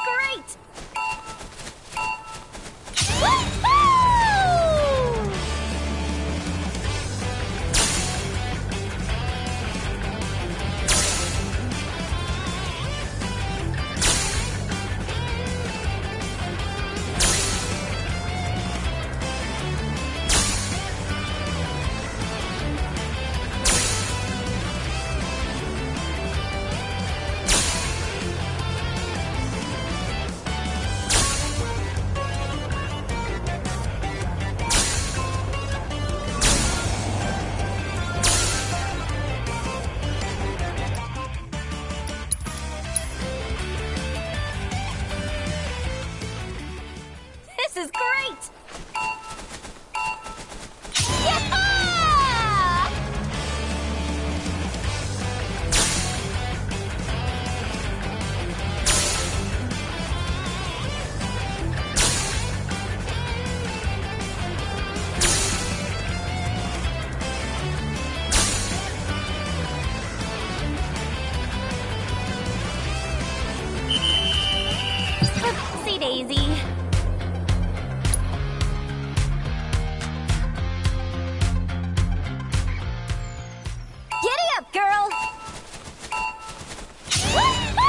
great! Woo-hoo! This is great! Yeah! Oopsie daisy. Giddy up, girl! Woo-hoo!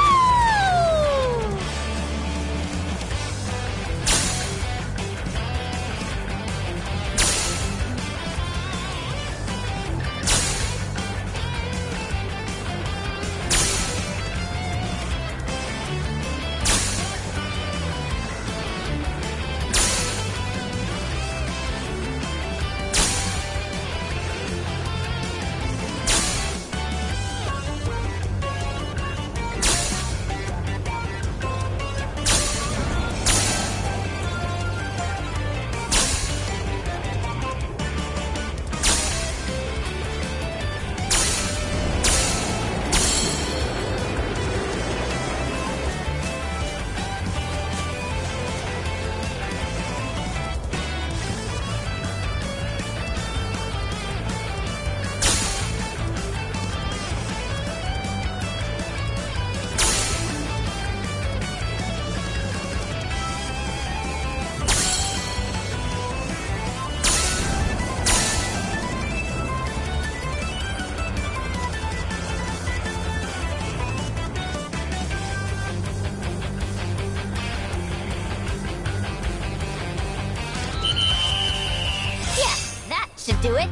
Should do it.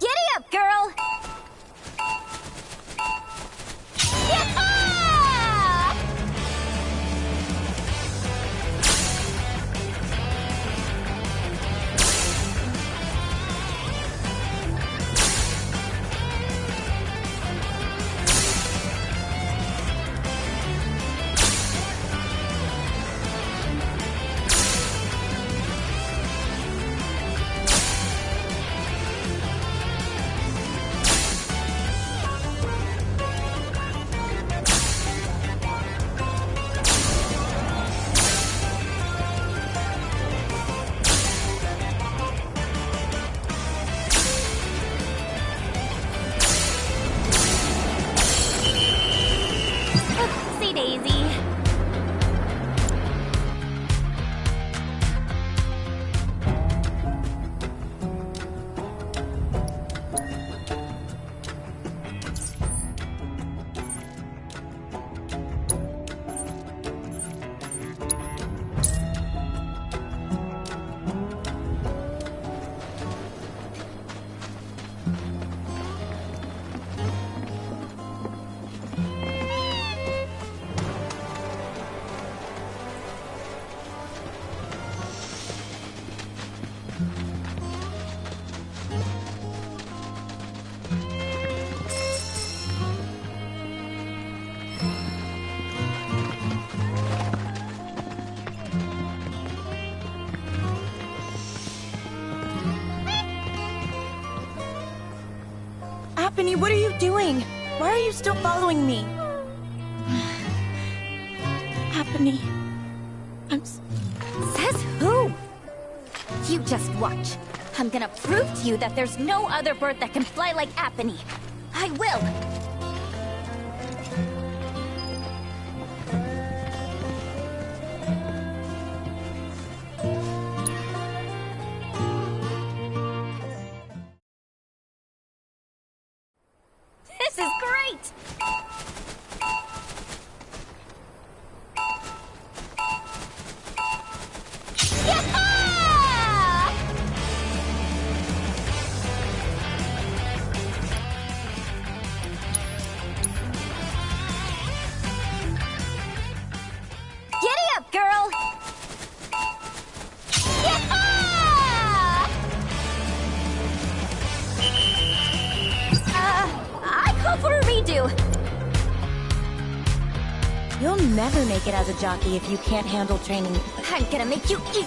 Giddy up, girl! Yeah! Oopsie daisy. Happening? What are you doing? Why are you still following me? Happening. Says who? You just watch. I'm gonna prove to you that there's no other bird that can fly like Apony. I will! This is great! Yeah! Giddy up, girl! Yeah! I call for a redo. You'll never make it as a jockey if you can't handle training. I'm gonna make you eat.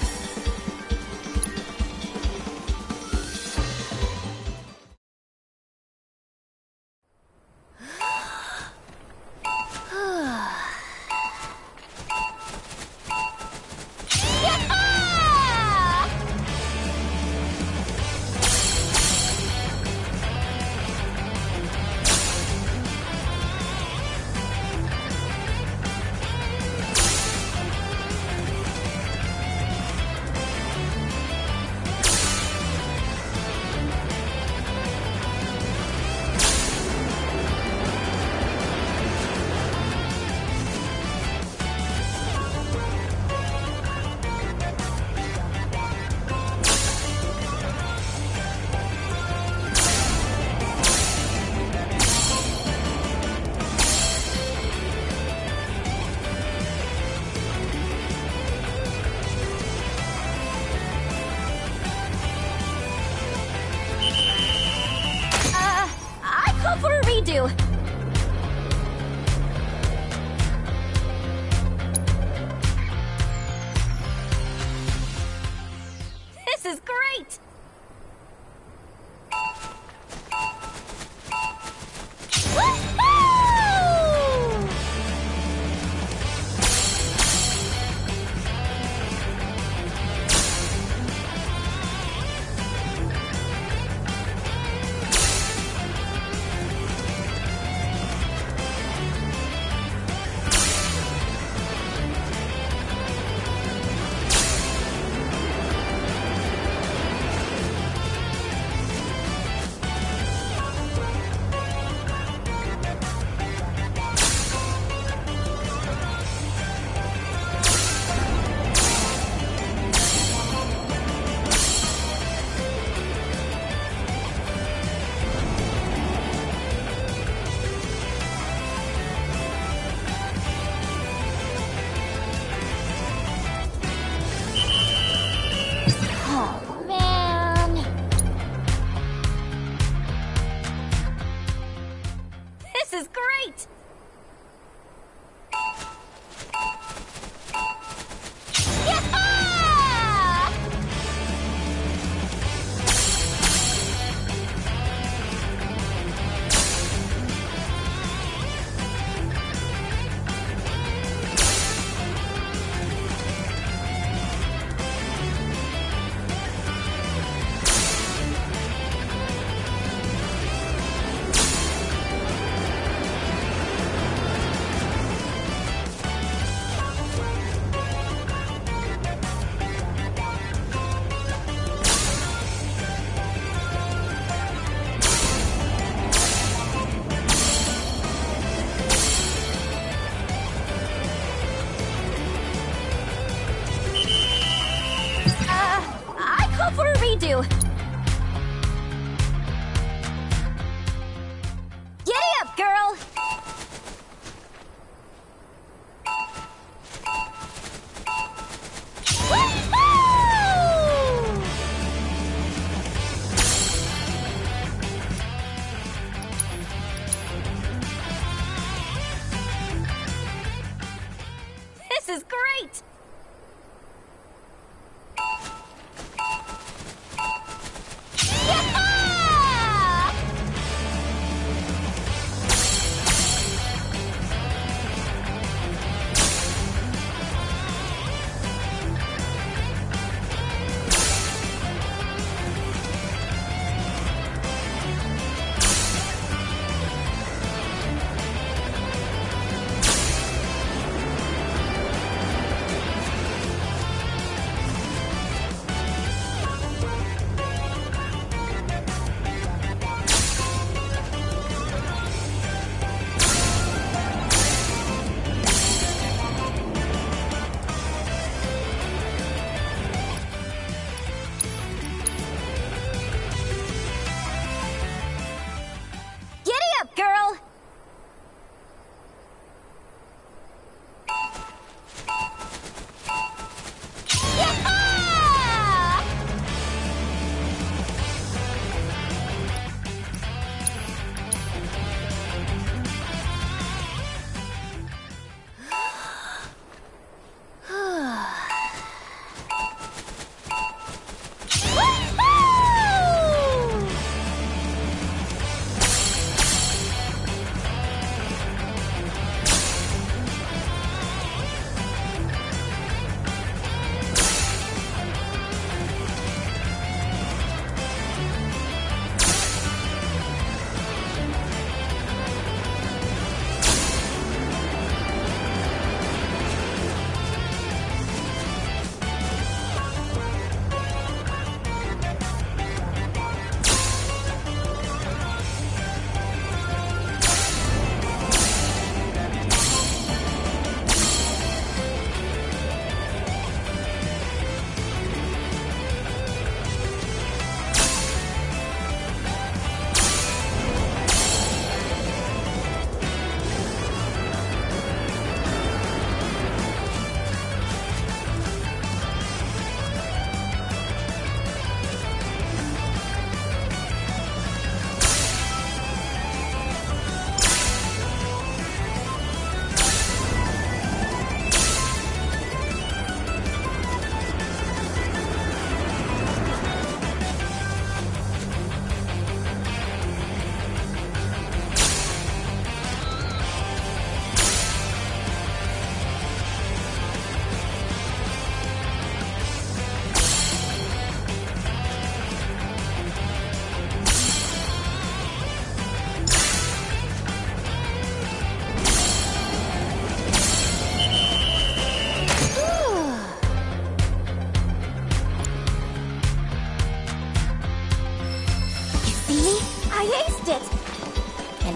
I call for a redo. This is great! Woohoo! Oh, man. This is great! Yeah!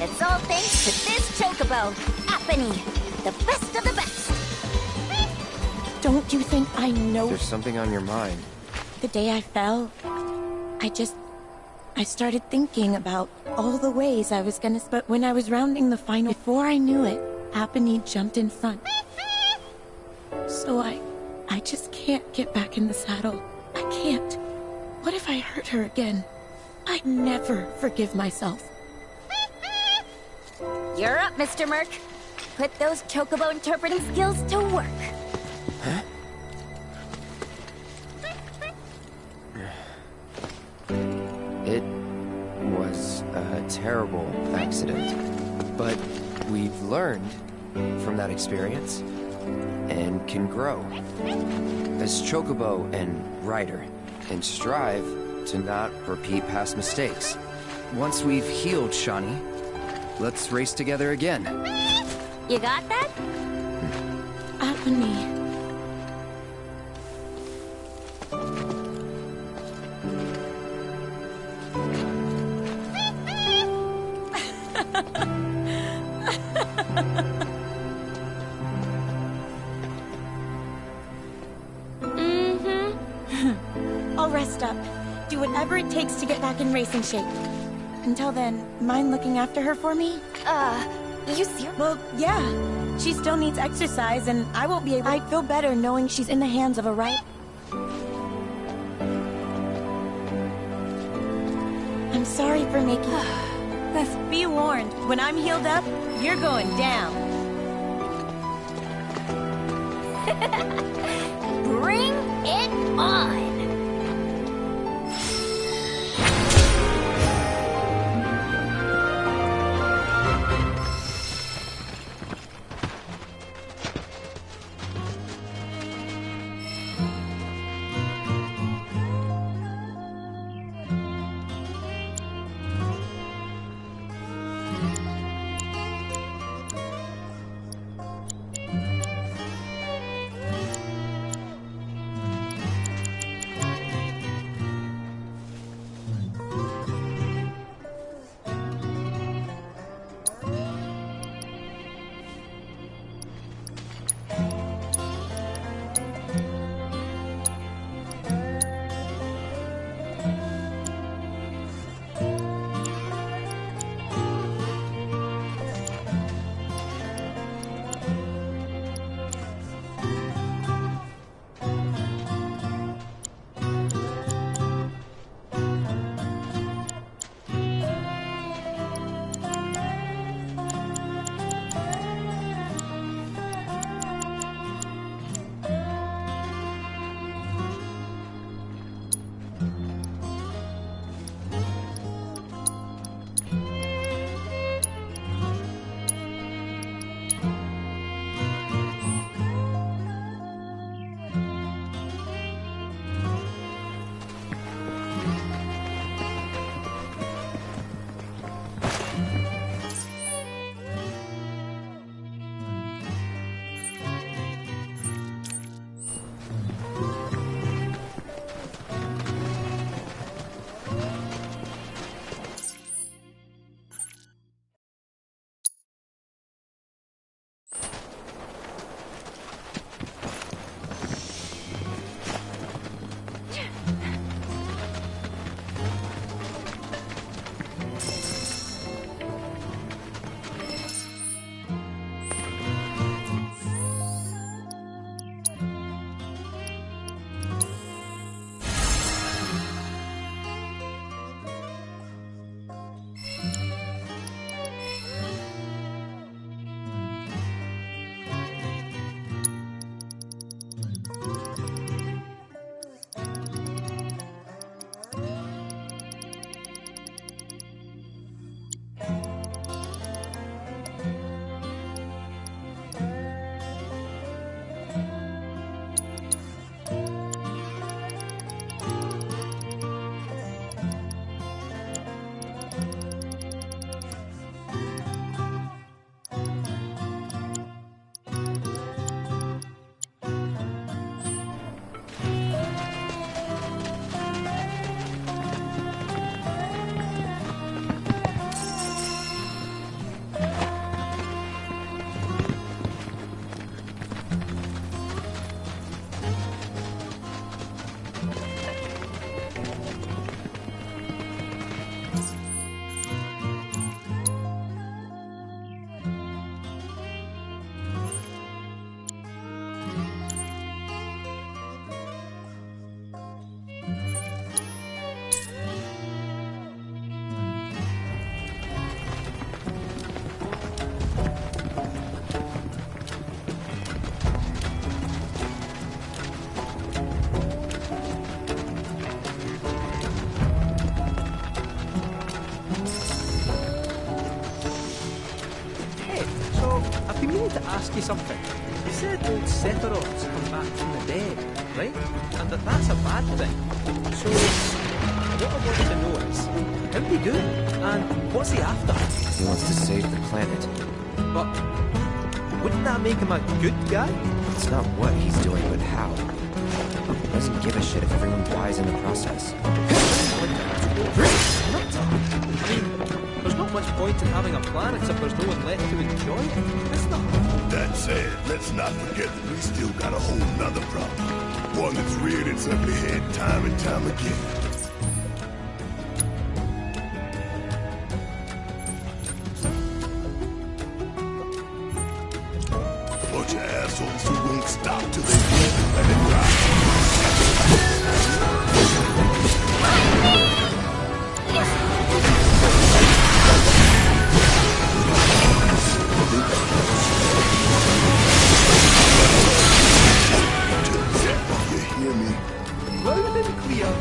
it's all thanks to this chocobo, Apony, the best of the best. Don't you think I know? There's something on your mind. The day I fell, I started thinking about all the ways I was gonna... But when I was rounding the final, before I knew it, Apony jumped in front. So I just can't get back in the saddle. I can't. What if I hurt her again? I'd never forgive myself. You're up, Mr. Merc. Put those chocobo interpreting skills to work. Huh? It was a terrible accident, but we've learned from that experience and can grow as chocobo and rider and strive to not repeat past mistakes. Once we've healed Shani, let's race together again. You got that? Apony. I'll rest up. Do whatever it takes to get back in racing shape. Until then, mind looking after her for me? You serious? Well, yeah. She still needs exercise, and I won't be able... I'd feel better knowing she's in the hands of a right... I'm sorry for making... Be warned, when I'm healed up, you're going down. Bring it on! you something. You said old Sephiroths come back from the dead, right? And that's a bad thing. So, what I want to know is, how'd he do it? And what's he after? He wants to save the planet. But wouldn't that make him a good guy? It's not what he's doing, but how. He doesn't give a shit if everyone dies in the process. I mean, there's not much point in having a planet if there's no one left to enjoy it, is there? That said, let's not forget that we still got a whole nother problem. One that's reared its ugly head time and time again. Bunch of assholes who won't stop till they get and then rock. You hear me? Loud and clear.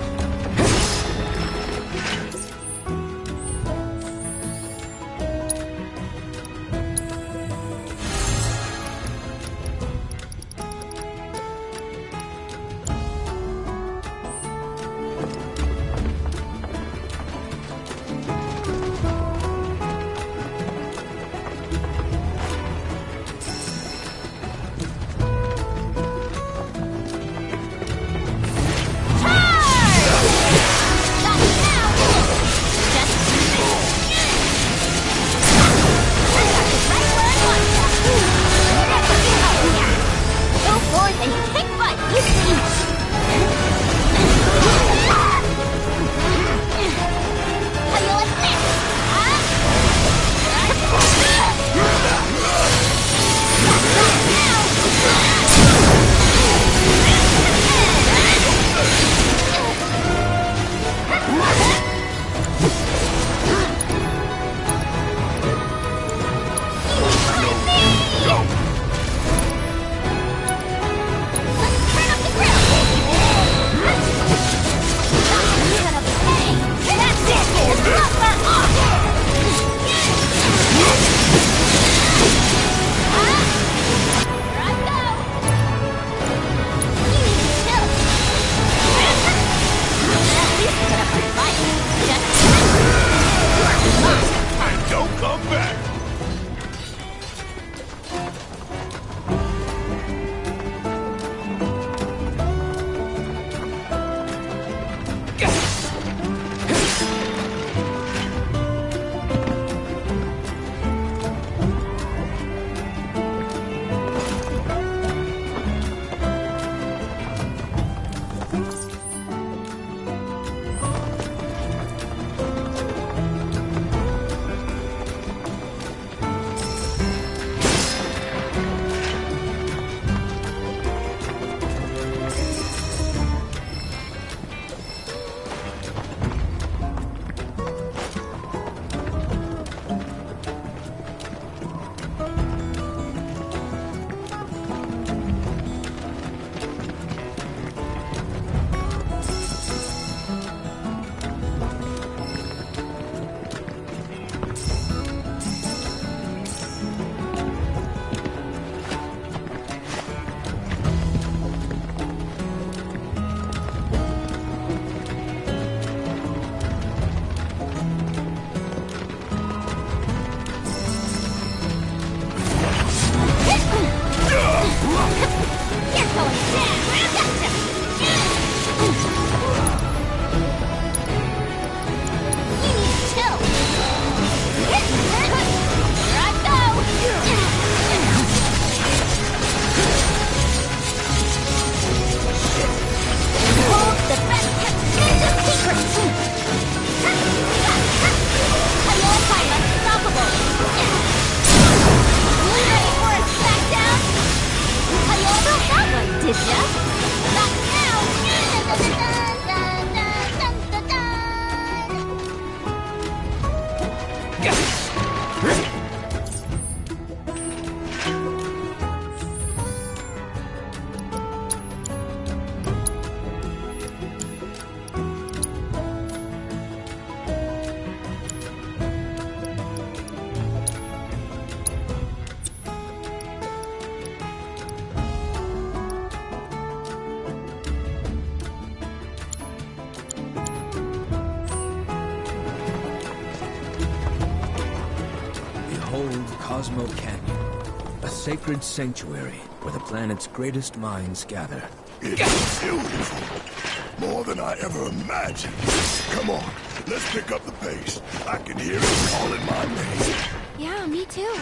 Cosmo Canyon, a sacred sanctuary where the planet's greatest minds gather. It's beautiful. More than I ever imagined. Come on, let's pick up the pace. I can hear it calling my name. Yeah, me too.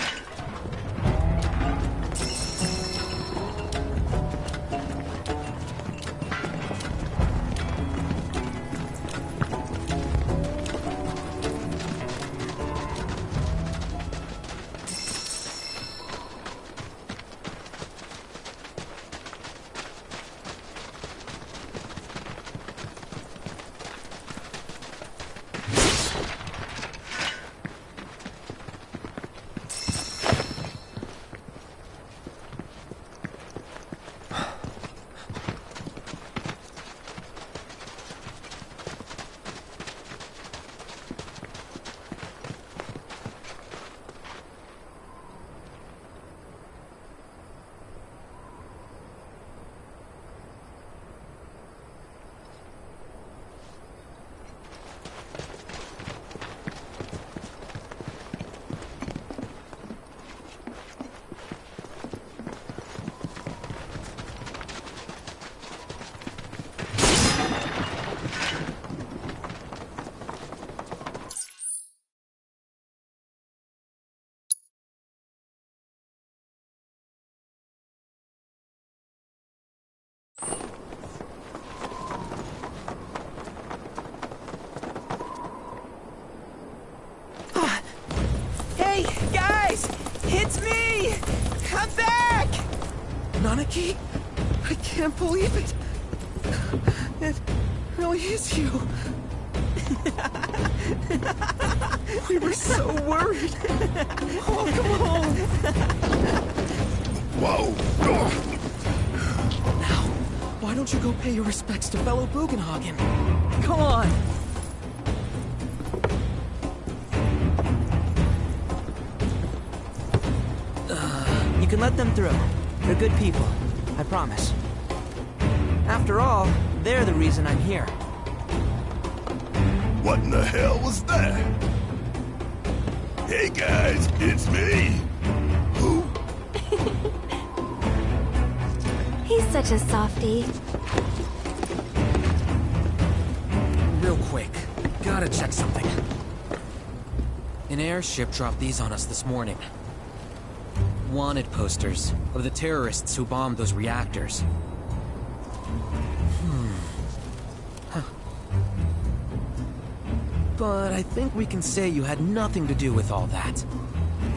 Hey, guys! It's me! I'm back! Nanaki? I can't believe it! It really is you! We were so worried! Welcome home! Whoa! Now, why don't you go pay your respects to fellow Bugenhagen? Come on! You can let them through. They're good people. I promise. After all, they're the reason I'm here. What in the hell was that? Hey guys, it's me. Who? He's such a softie. Real quick, gotta check something. An airship dropped these on us this morning. Wanted posters of the terrorists who bombed those reactors. Huh. But I think we can say you had nothing to do with all that.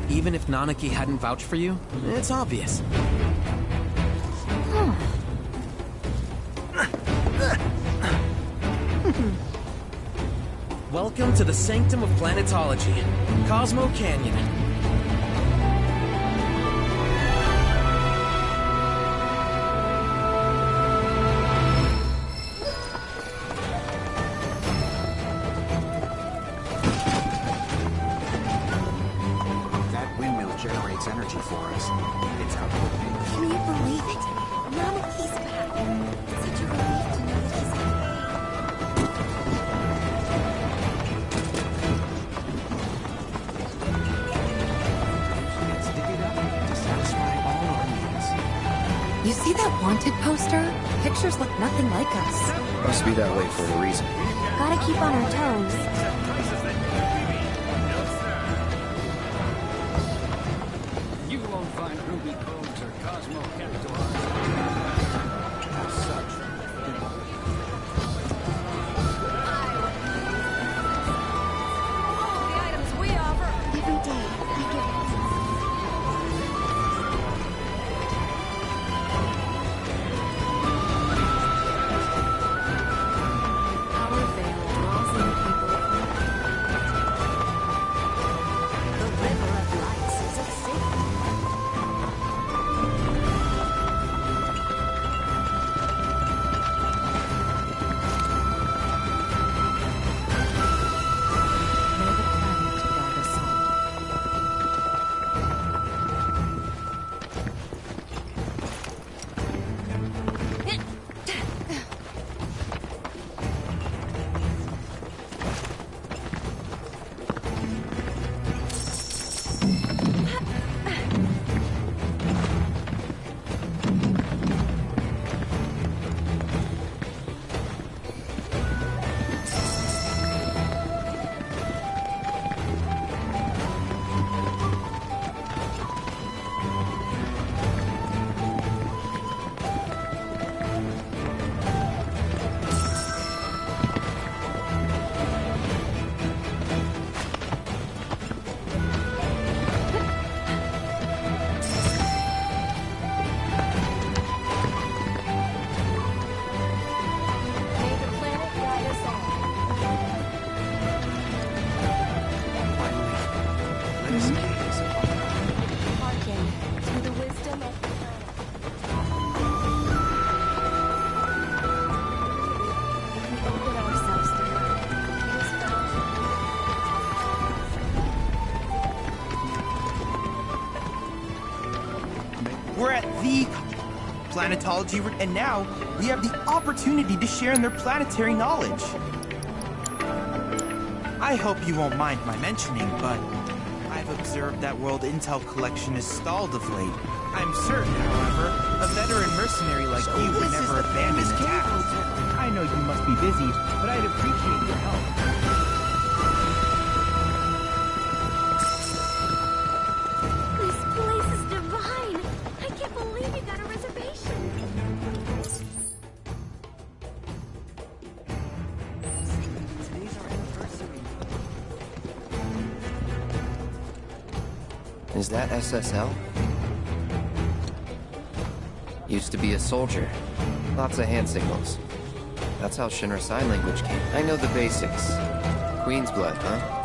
Even if Nanaki hadn't vouched for you, it's obvious. Welcome to the sanctum of planetology, Cosmo Canyon. Generates energy for us. It's out of the way. Can you believe it? Nanaki's back. It's such a relief to know that he's Let's dig it up to satisfy all our needs. You see that wanted poster? Pictures look nothing like us. Must be that way for a reason. gotta keep on our toes. You won't find ruby codes or Cosmo Captor. As such, All the items we offer. Every day, we give Our veil draws in people. The river of lights is at stake. planetology, and now we have the opportunity to share in their planetary knowledge. I hope you won't mind my mentioning, but I've observed that World Intel collection is stalled of late. I'm certain, however, a veteran mercenary like you would never abandon a task. I know you must be busy, but I'd appreciate your help. Is that SSL? Used to be a soldier. Lots of hand signals. That's how Shinra Sign Language came. I know the basics. Queen's blood, huh?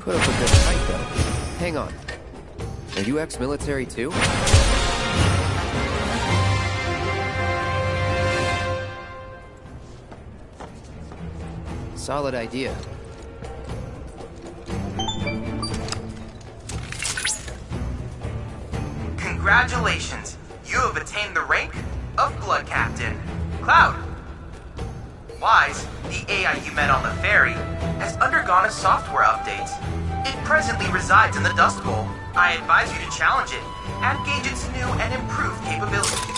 Put up a good fight, though. Hang on. Are you ex-military, too? Solid idea. Congratulations! You have attained the rank of Blood Captain. Cloud! Wise, the AI you met on the ferry, has undergone a software update. It presently resides in the Dust Bowl. I advise you to challenge it and gauge its new and improved capabilities.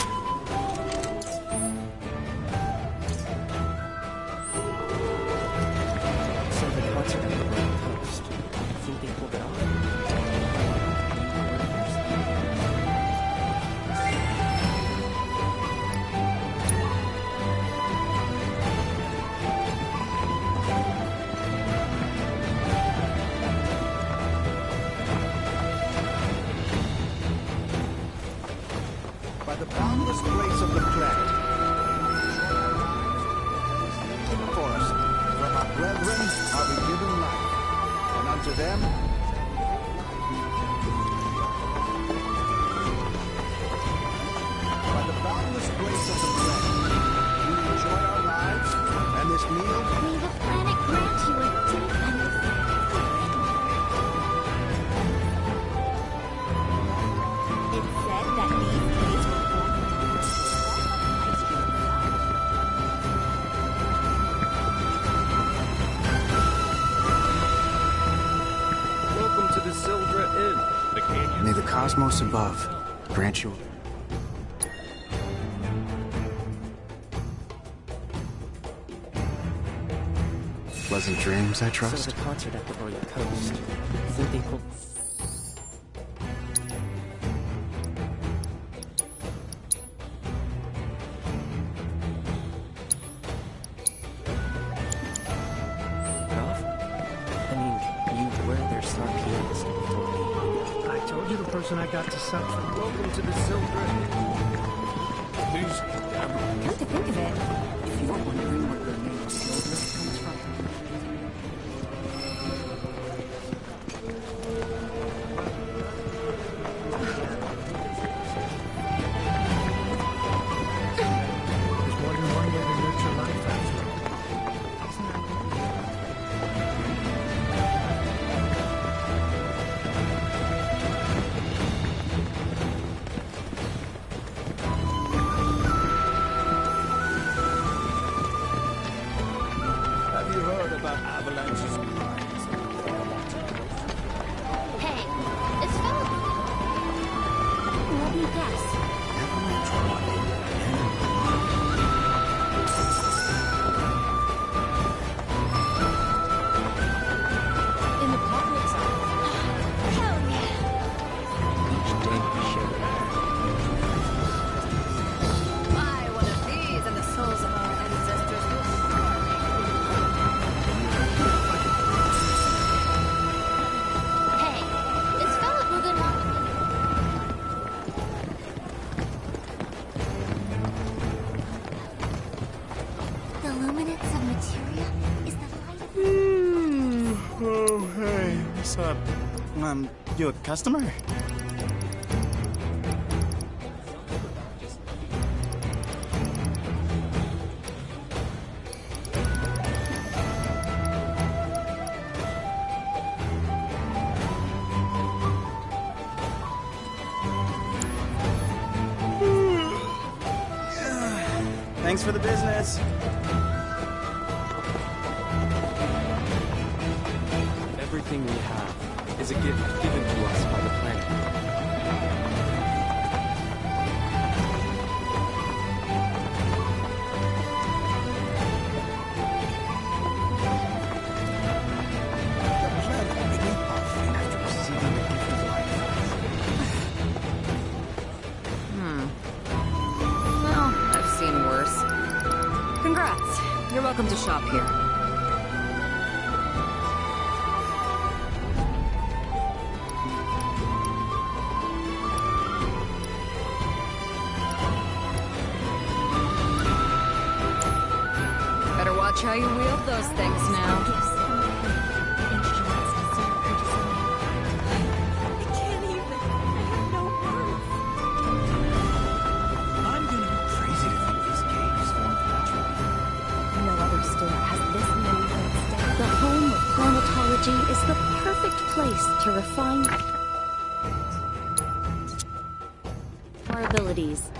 So the concert on the Royal Coast. I think they pulled it off. By the boundless grace of the planet. Forest, from our brethren are we given life, and unto them by the boundless grace of the planet, we enjoy our lives, and this meal May the planet grant you a deep understanding. It said that these days were born in the ice cream. Welcome to the Sildra Inn. The canyon. May the cosmos above grant you. Pleasant dreams, I trust. So the concert at the Royal Coast. I think they pulled... off? I mean, you were their star pianist, you told me. I told you the person I got to suck from. Welcome to the Sildra Inn. Please. Come to think of it, if you're wondering where the name Sildra comes from, There's more than one way to nurture life after all. Have you heard about avalanches of mines? Hey, it's Philip. Let me guess. in the public's eye, Hell yeah. Each day we share it. buy one of these and the souls of our ancestors will Hey, is Philip moving on? The luminance of materia is the light of... Oh, hey, what's up? You a customer? Thanks for the business. Everything we have is a gift given to us by the planet. the planet beneath our feet after receiving the gift of life. well, I've seen worse. Congrats. You're welcome to shop here. Better watch how you wield those things now. Gifts from the planet. Instruments to serve her technology is the perfect place to refine our abilities.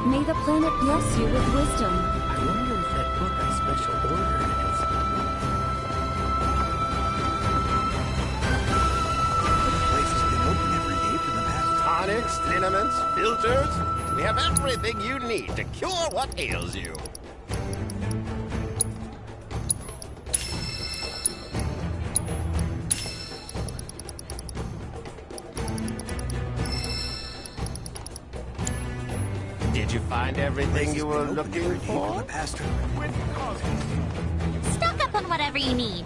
May the planet bless you with wisdom. I wonder if that book has special order in it. The place has been open every day for the past... Tonics, liniments, filters. We have everything you need to cure what ails you. Did you find everything you were looking for? Stock up on whatever you need.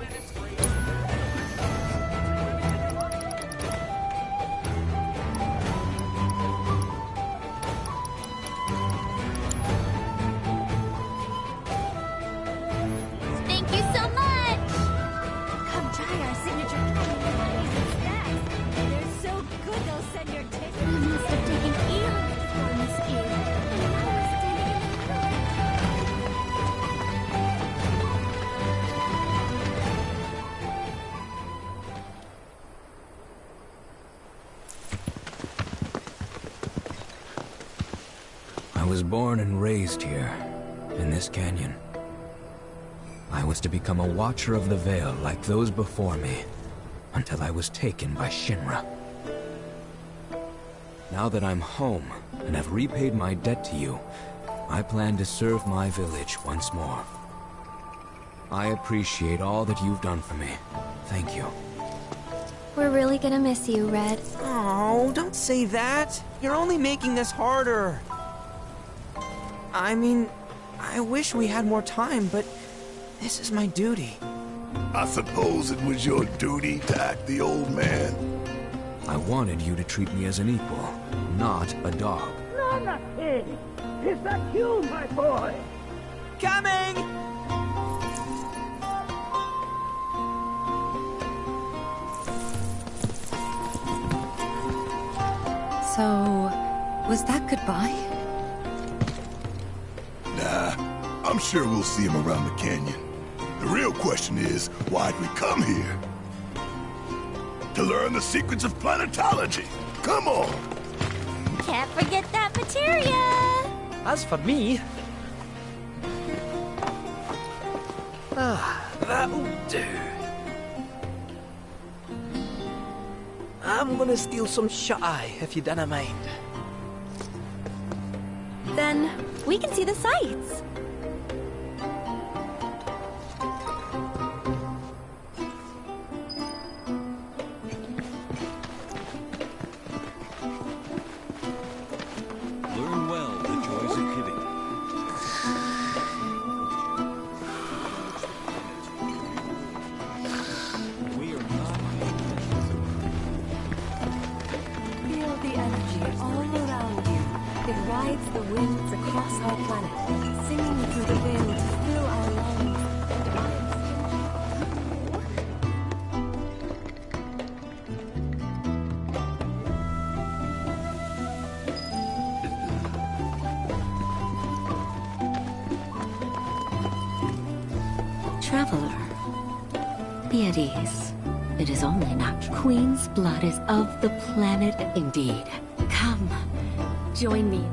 Thank you so much! Come try our signature candy and snacks. They're so good they'll send your taste. We must have taken eons to form this cube. And now we're standing in the middle. I was born and raised here, in this canyon. I was to become a watcher of the Veil like those before me, until I was taken by Shinra. Now that I'm home, and have repaid my debt to you, I plan to serve my village once more. I appreciate all that you've done for me. Thank you. We're really gonna miss you, Red. Oh, don't say that. You're only making this harder. I mean, I wish we had more time, but this is my duty. I suppose it was your duty to act the old man. I wanted you to treat me as an equal, not a dog. No, not it. Is that you, my boy? Coming! So, was that goodbye? Nah, I'm sure we'll see him around the canyon. The real question is, why'd we come here? To learn the secrets of planetology. Come on! Can't forget that materia! As for me... that'll do. I'm gonna steal some shut-eye, if you don't mind. Then, we can see the sights. Learn well the joys of giving. We are not... Feel the energy all around you. It rides the winds across our planet, singing traveler. Be at ease. It is only natural. Queen's blood is of the planet indeed. Come, join me.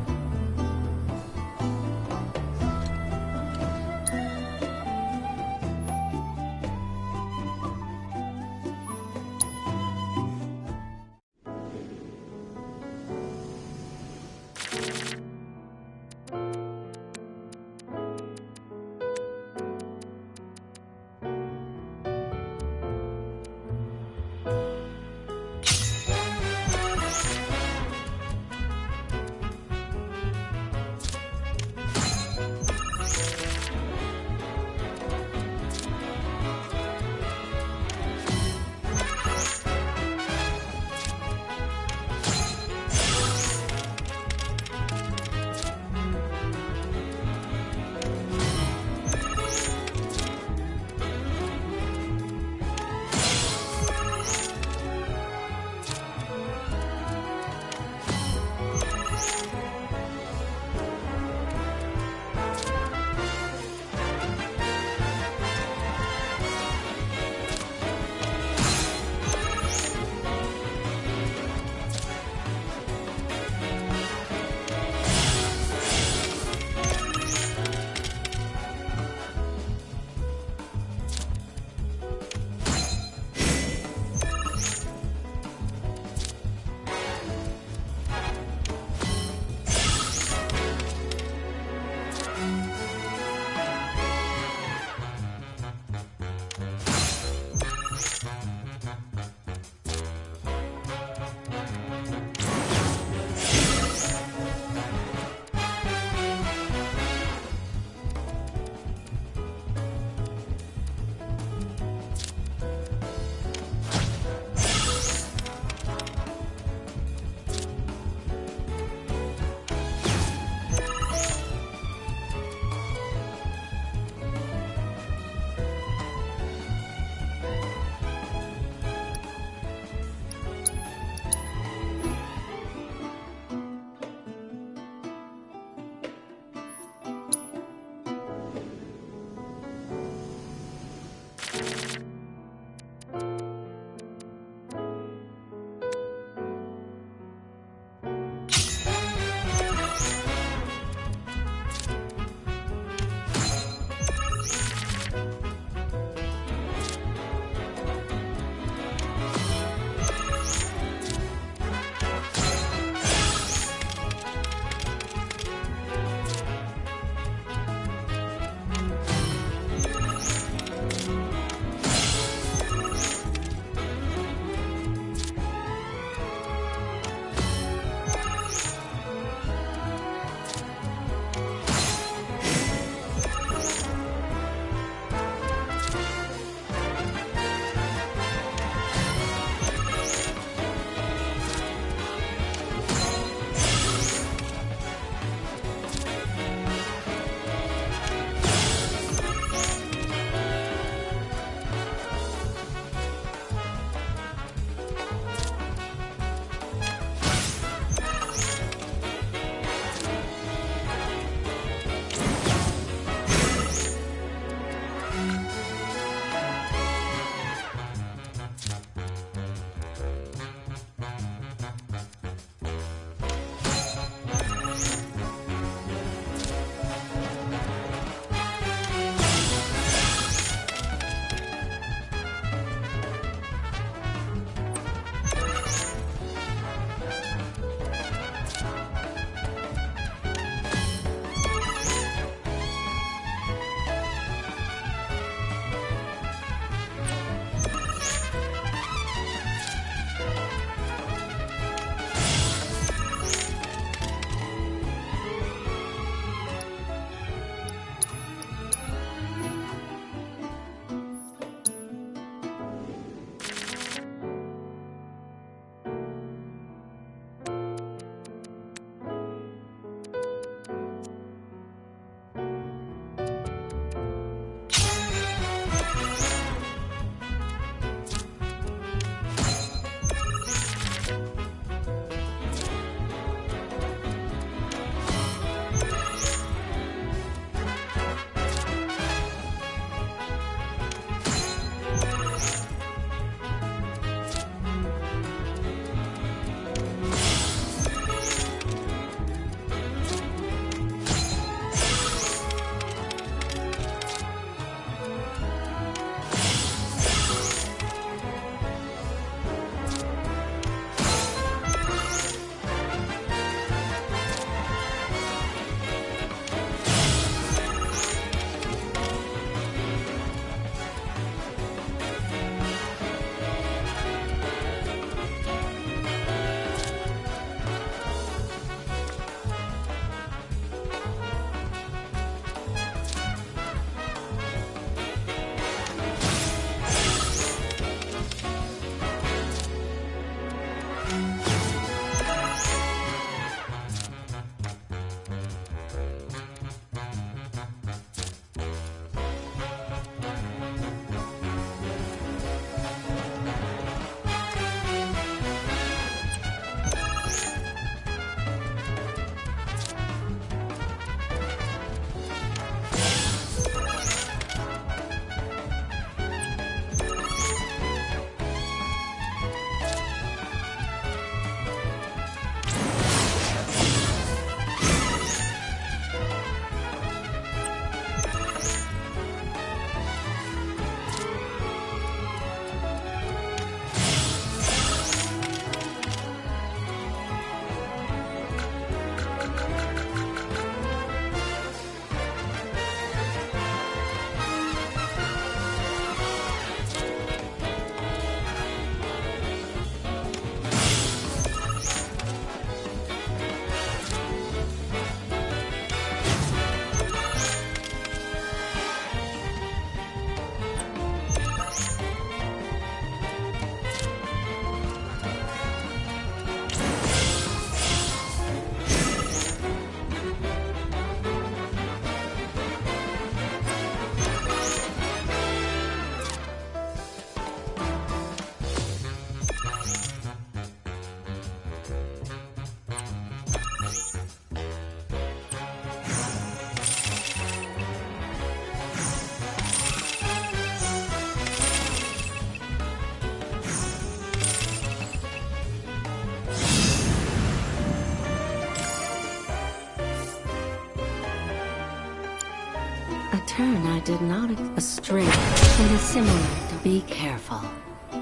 did not a string and a similar. Be careful.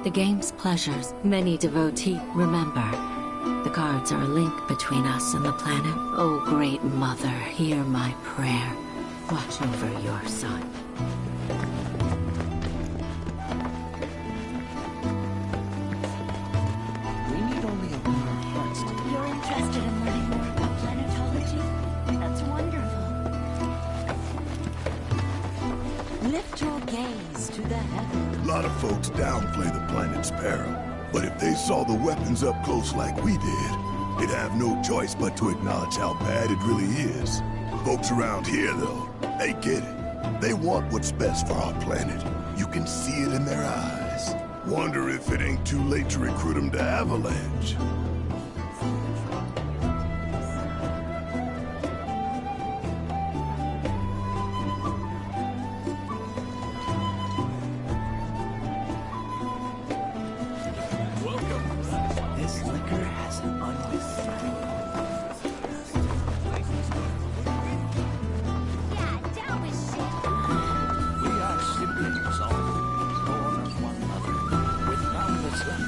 The game's pleasures, many devotee. Remember, the guards are a link between us and the planet. Oh, great mother, hear my prayer. Watch over your son. We need only open our hearts to... You're interested in learning more about planetology? That's wonderful. Lift your gaze to the heavens. A lot of folks downplay the planet's peril, but if they saw the weapons up close like we did, they'd have no choice but to acknowledge how bad it really is. Folks around here, though, they get it. They want what's best for our planet. You can see it in their eyes. Wonder if it ain't too late to recruit them to Avalanche. This liquor has an unmistakable. Yeah, down with shit. We are siblings, all born of one mother, with boundless love.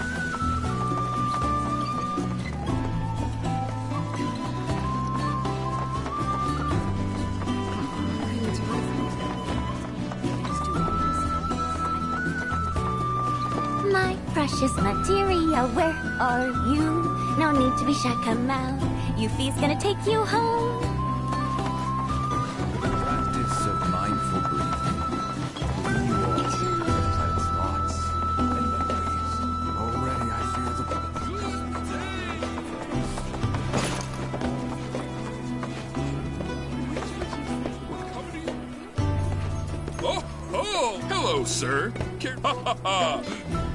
My precious materia, where are you? No need to be shy, come out. Yuffie's gonna take you home. Practice of mindful breathing. You all see the planet's thoughts and memories. Already I feel the Oh, hello, sir. Ha ha ha.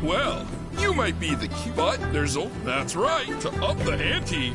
Well, you might be the key, but there's a... That's right, to up the ante.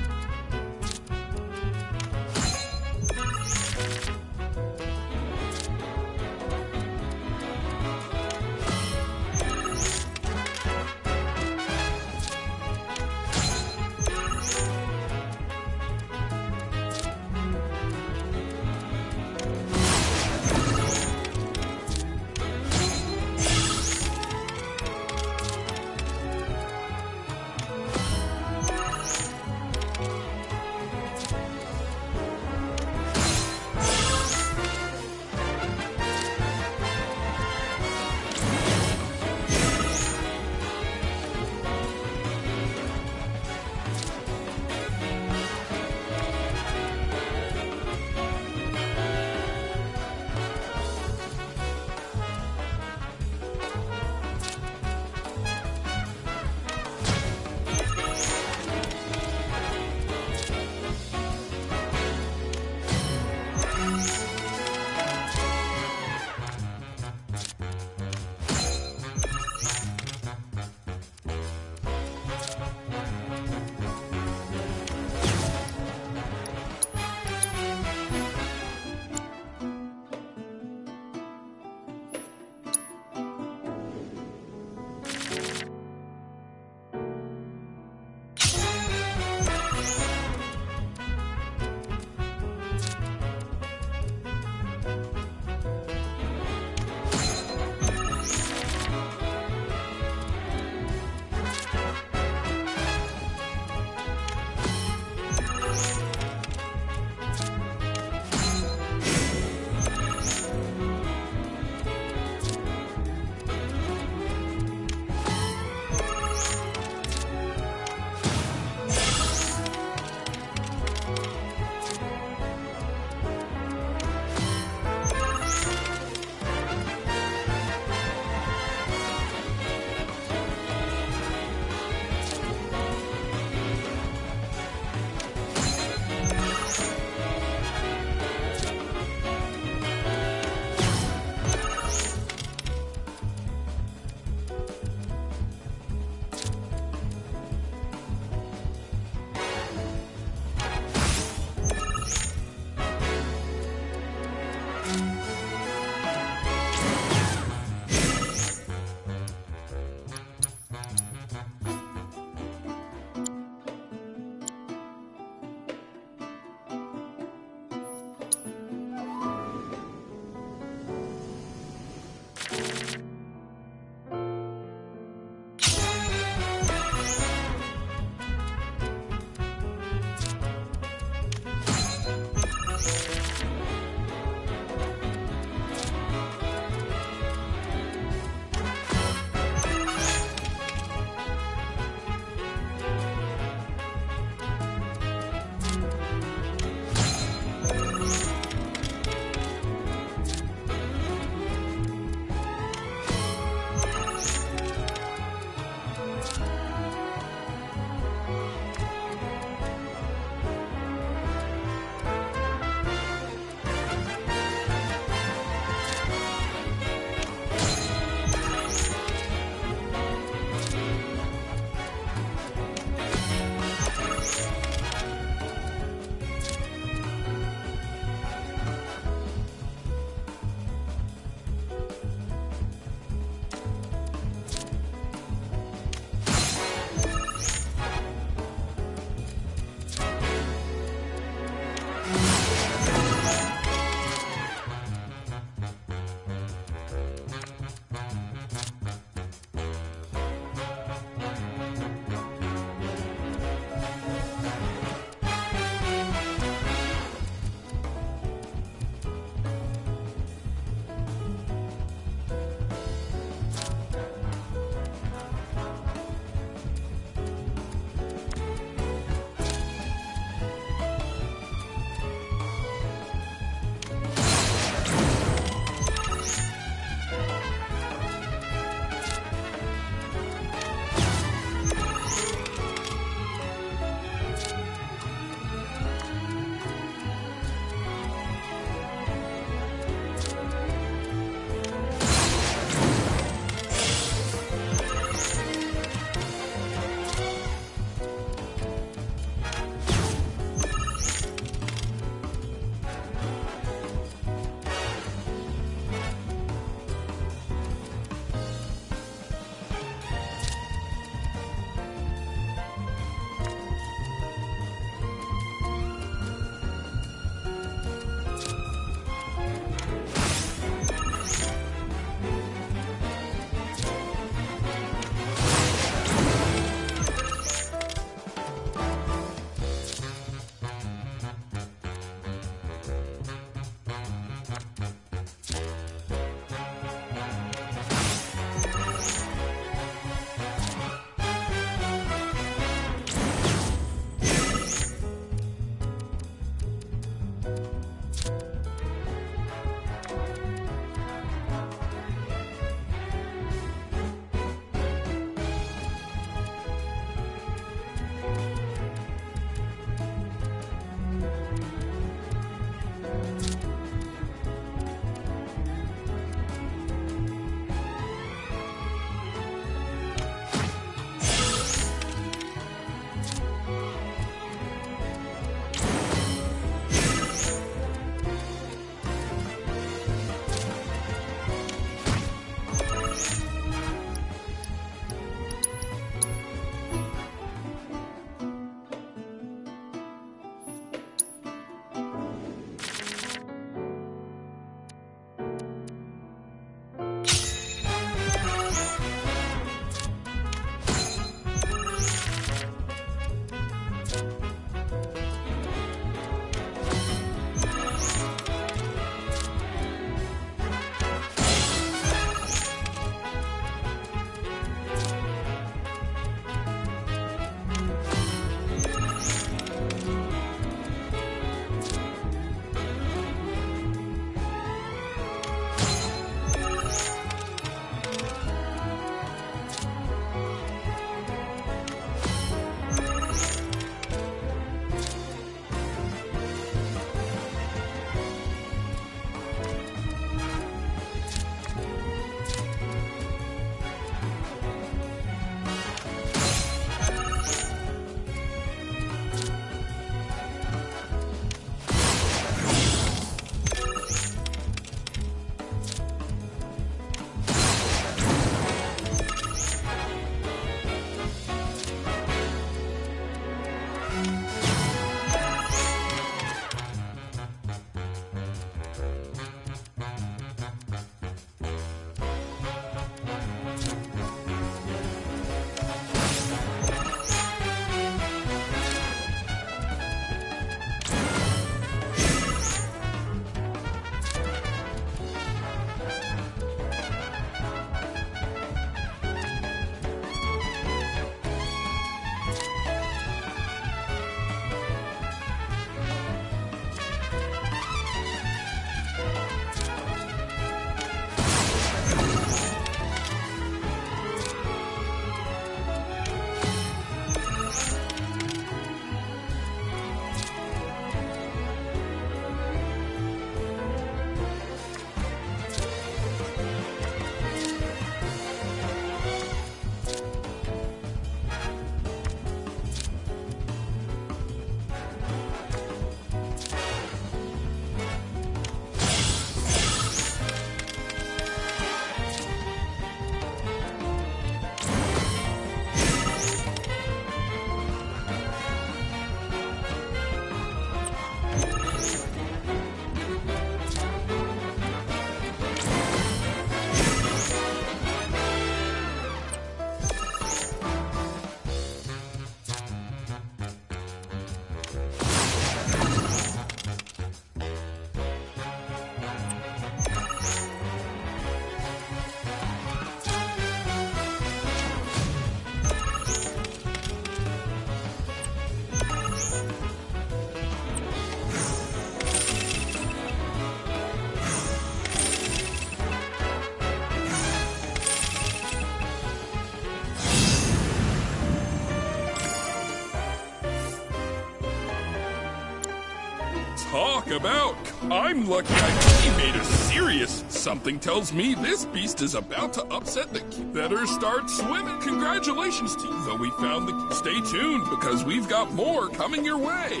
Talk about... I'm lucky he made us serious. Something tells me this beast is about to upset the key. Better start swimming. Congratulations to you, though we found the key. Stay tuned, because we've got more coming your way.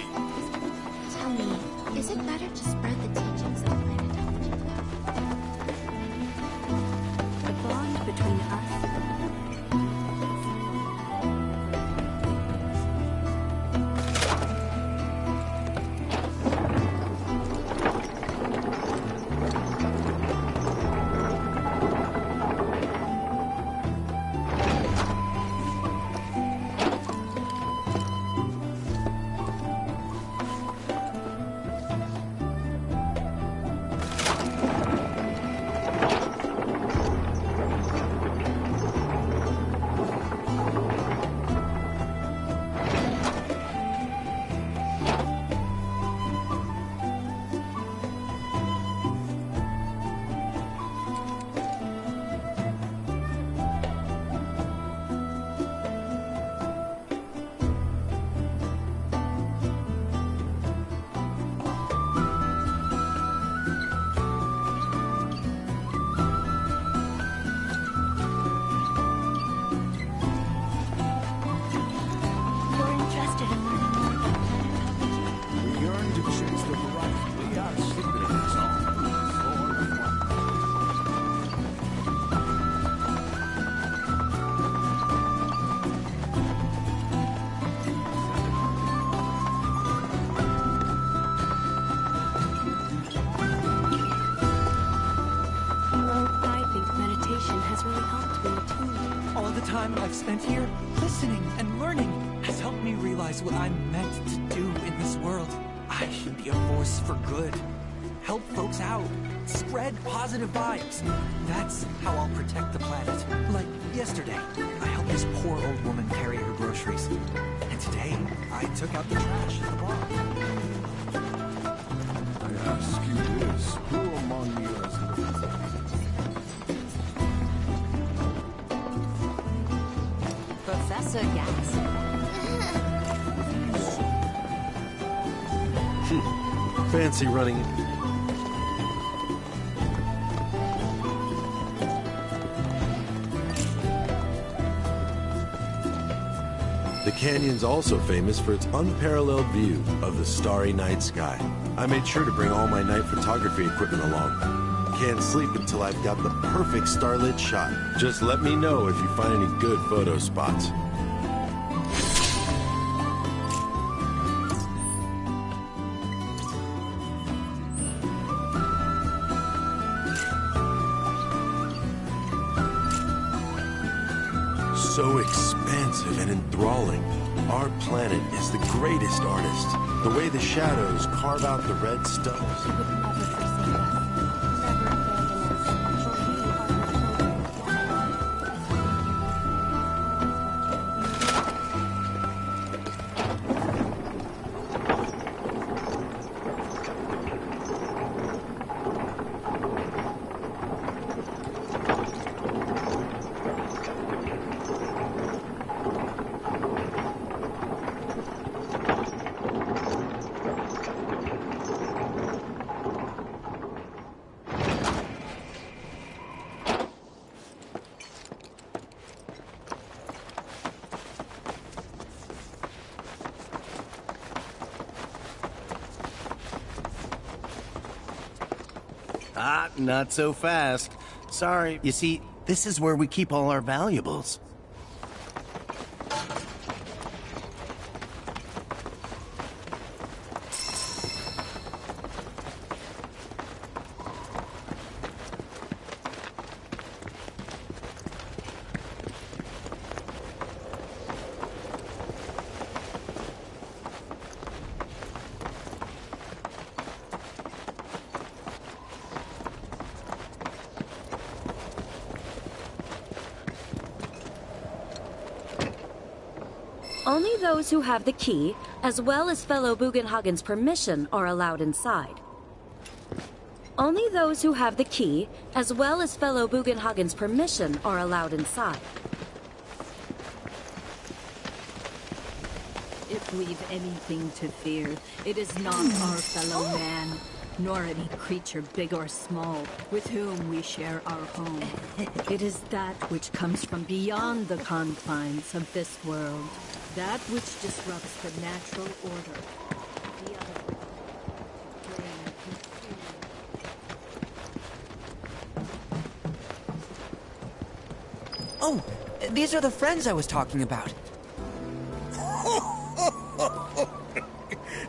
Tell me, is it better to spread the teachings of planetology? The bond between us. I've spent here listening and learning has helped me realize what I'm meant to do in this world. I should be a force for good. Help folks out. Spread positive vibes. That's how I'll protect the planet. Like yesterday, I helped this poor old woman carry her groceries. And today, I took out the trash at the bar. I ask you this, who among you has Professor Gas. Fancy running. The canyon's also famous for its unparalleled view of the starry night sky. I made sure to bring all my night photography equipment along. Can't sleep until I've got the perfect starlit shot. Just let me know if you find any good photo spots. So expansive and enthralling. Our planet is the greatest artist. The way the shadows carve out the red stones. Ah, not so fast. Sorry. You see, this is where we keep all our valuables. Only those who have the key, as well as fellow Bugenhagen's permission, are allowed inside. Only those who have the key, as well as fellow Bugenhagen's permission, are allowed inside. If we've anything to fear, it is not our fellow man, nor any creature big or small, with whom we share our home. It is that which comes from beyond the confines of this world, that which disrupts the natural order. The other Oh, these are the friends I was talking about.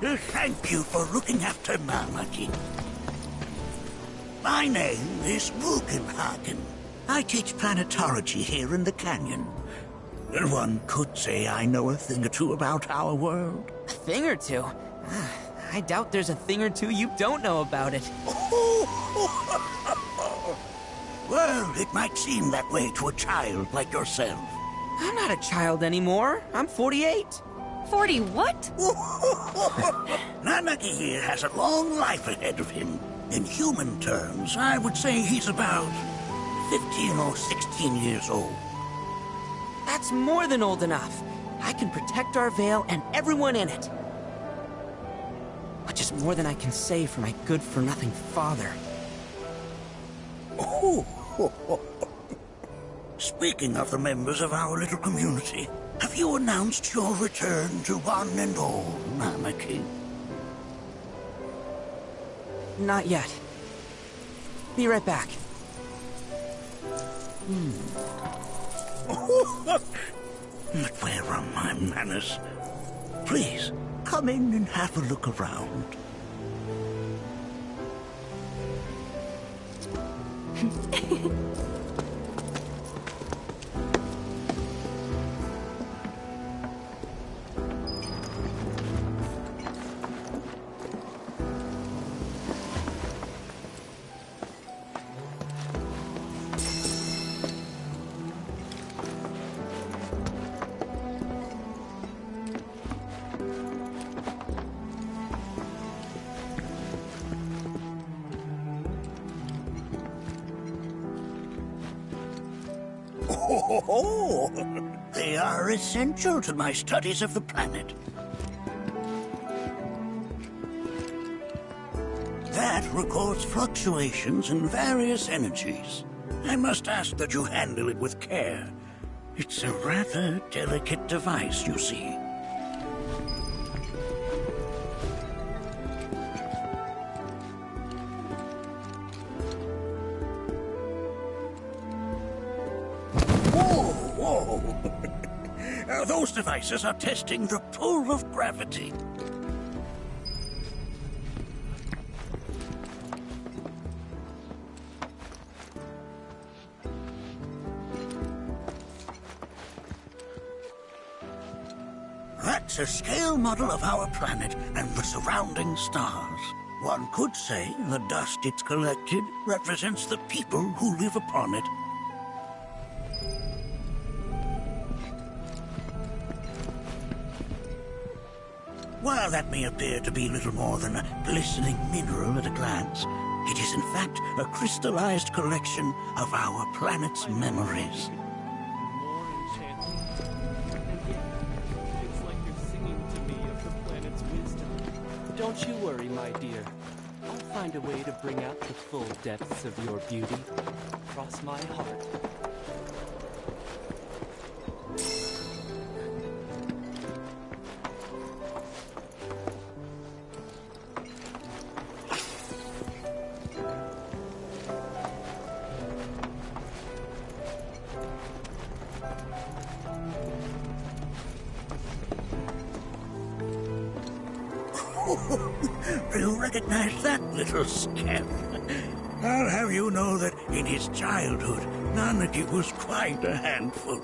Thank you for looking after Marmaduke. My name is Bugenhagen. I teach planetology here in the canyon. One could say I know a thing or two about our world. A thing or two? I doubt there's a thing or two you don't know about it. Well, it might seem that way to a child like yourself. I'm not a child anymore. I'm 48. 40 what? Nanaki here has a long life ahead of him. In human terms, I would say he's about 15 or 16 years old. That's more than old enough. I can protect our Vale and everyone in it. Which is more than I can say for my good-for-nothing father. Speaking of the members of our little community, have you announced your return to one and all, Nanaki? Not yet. Be right back. But where are my manners? Please, come in and have a look around. They are essential to my studies of the planet. That records fluctuations in various energies. I must ask that you handle it with care. It's a rather delicate device, you see. Those devices are testing the pull of gravity. That's a scale model of our planet and the surrounding stars. One could say the dust it's collected represents the people who live upon it. While that may appear to be little more than a glistening mineral at a glance, it is in fact a crystallized collection of our planet's memories. Don't you worry, my dear. I'll find a way to bring out the full depths of your beauty. Cross my heart. Do you recognize that little scamp? I'll have you know that in his childhood, Nanaki was quite a handful.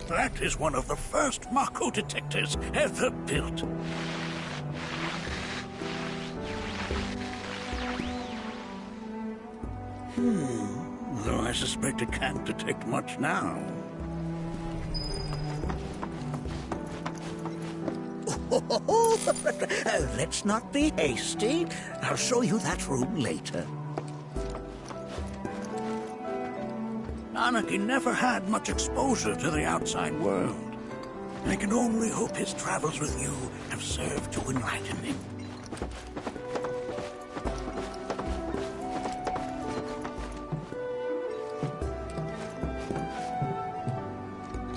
That is one of the first Mako detectors ever built. Though I suspect it can't detect much now. Let's not be hasty. I'll show you that room later. monarchy never had much exposure to the outside world. I can only hope his travels with you have served to enlighten him.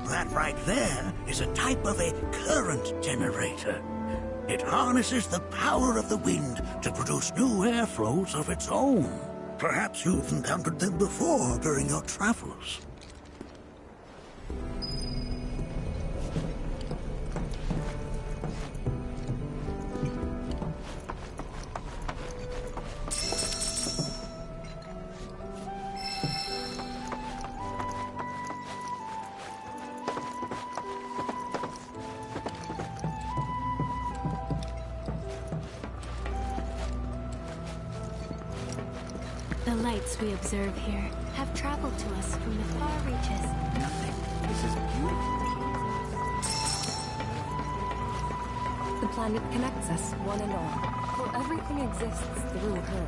That right there is a type of a current generator. It harnesses the power of the wind to produce new airflows of its own. Perhaps you've encountered them before during your travels. The lights we observe here have traveled to us from the far reaches. Nothing. This is beautiful. The planet connects us, one and all, for everything exists through her.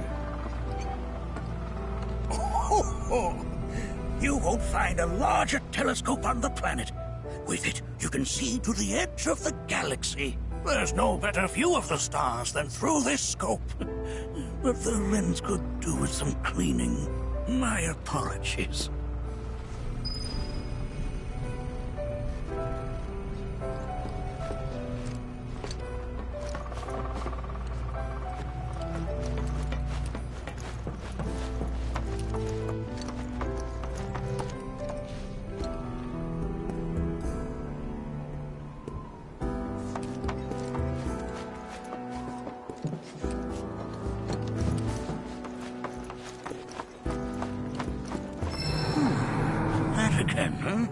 Oh, you won't find a larger telescope on the planet. With it, you can see to the edge of the galaxy. There's no better view of the stars than through this scope. But the lens could do with some cleaning. My apologies. Again, huh?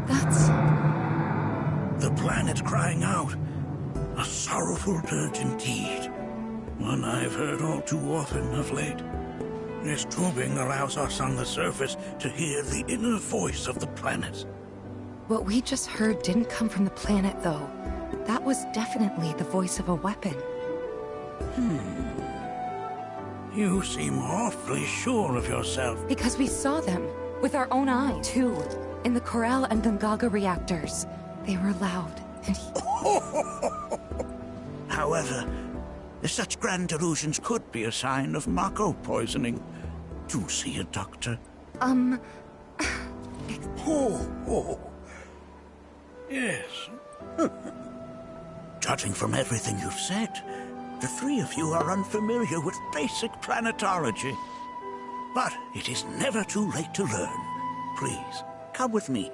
That's... The planet crying out. A sorrowful dirge indeed. One I've heard all too often of late. This tubing allows us on the surface to hear the inner voice of the planet. What we just heard didn't come from the planet, though. That was definitely the voice of a weapon. You seem awfully sure of yourself. Because we saw them, with our own eyes, too. In the Corral and Gungaga reactors. They were loud, and However, such grand delusions could be a sign of Mako poisoning. Do see a doctor. Oh. Yes. Judging from everything you've said, the three of you are unfamiliar with basic planetology. But it is never too late to learn. Please, come with me.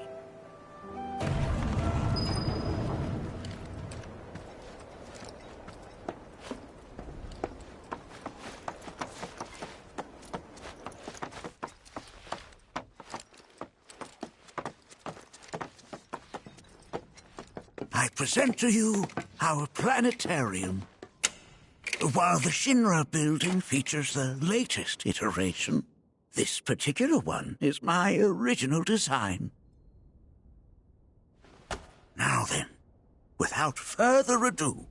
I present to you our planetarium. While the Shinra building features the latest iteration, this particular one is my original design. Now then, without further ado,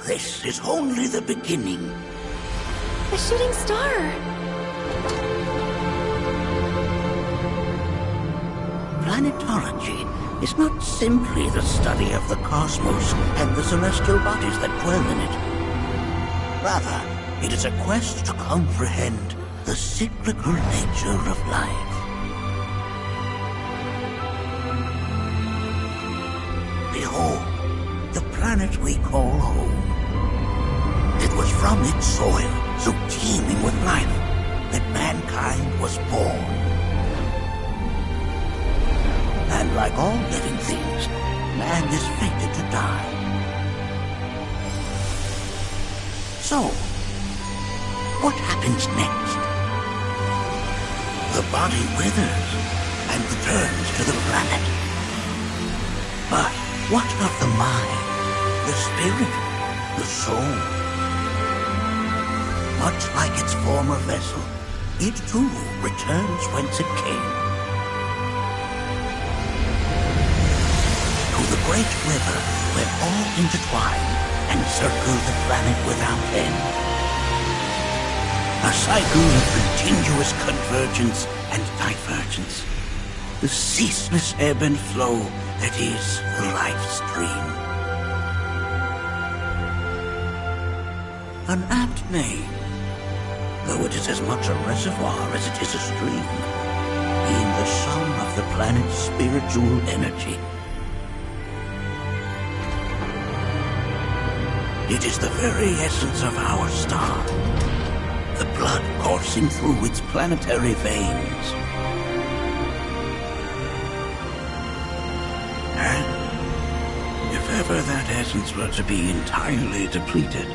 this is only the beginning. a shooting star! Planetology is not simply the study of the cosmos and the celestial bodies that dwell in it. Rather, it is a quest to comprehend the cyclical nature of life. home. The planet we call home. It was from its soil, so teeming with life, that mankind was born. And like all living things, man is fated to die. So, what happens next? The body withers and returns to the planet. But what of the mind, the spirit, the soul? Much like its former vessel, it too returns whence it came. To the great river where all intertwine and circle the planet without end. A cycle of continuous convergence and divergence. The ceaseless ebb and flow that is the life stream. An apt name, though it is as much a reservoir as it is a stream, being the sum of the planet's spiritual energy. It is the very essence of our star, the blood coursing through its planetary veins. And if ever that essence were to be entirely depleted,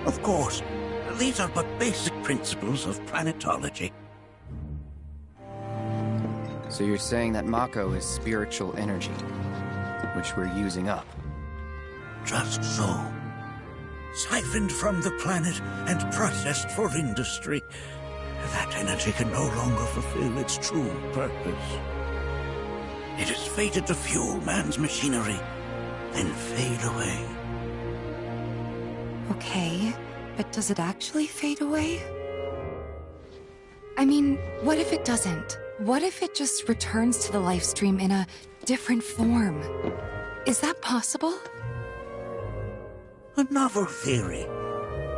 of course, these are but basic principles of planetology. So you're saying that Mako is spiritual energy, which we're using up? Just so. Siphoned from the planet and processed for industry, that energy can no longer fulfill its true purpose. It is fated to fuel man's machinery, then fade away. Okay, but does it actually fade away? I mean, what if it doesn't? What if it just returns to the life stream in a different form? Is that possible? A novel theory,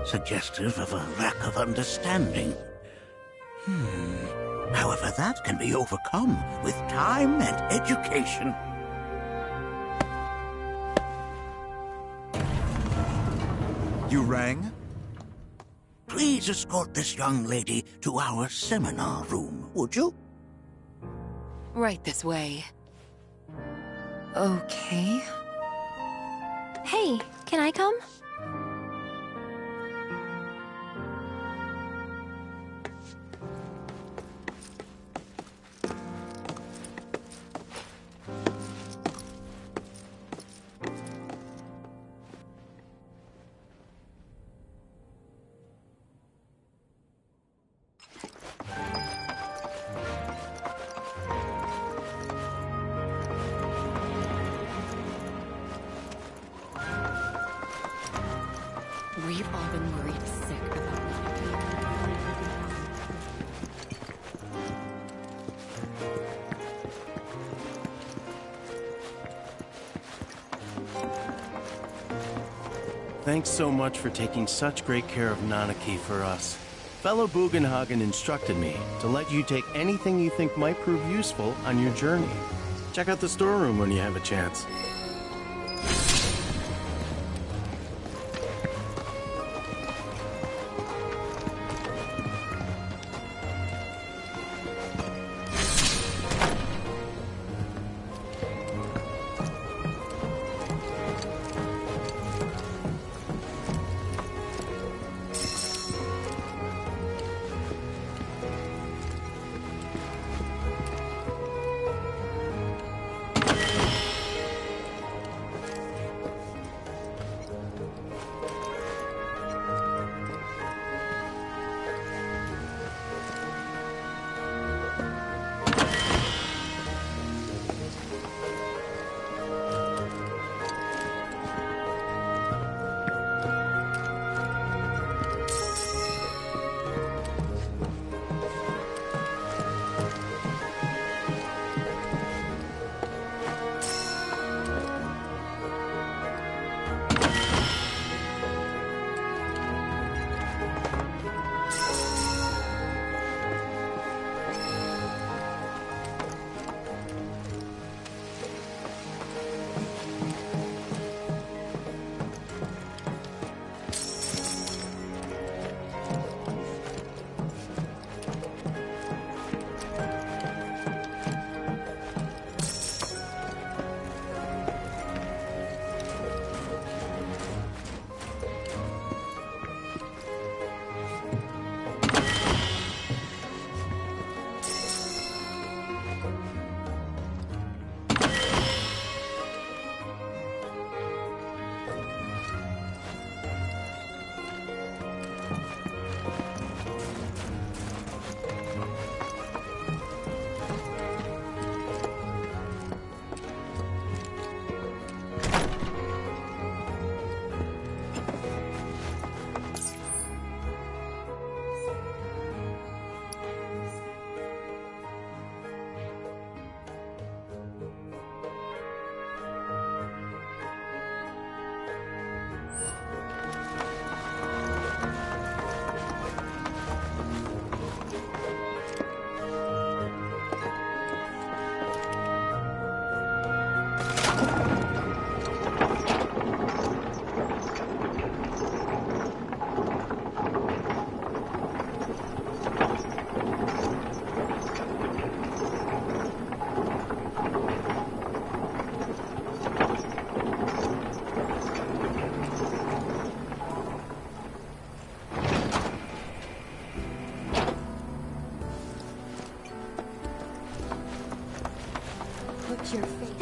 suggestive of a lack of understanding. However, that can be overcome with time and education. You rang? Please escort this young lady to our seminar room, would you? Right this way. Okay. Hey, can I come? We've all been worried sick about Thanks so much for taking such great care of Nanaki for us. Fellow Bugenhagen instructed me to let you take anything you think might prove useful on your journey. Check out the storeroom when you have a chance.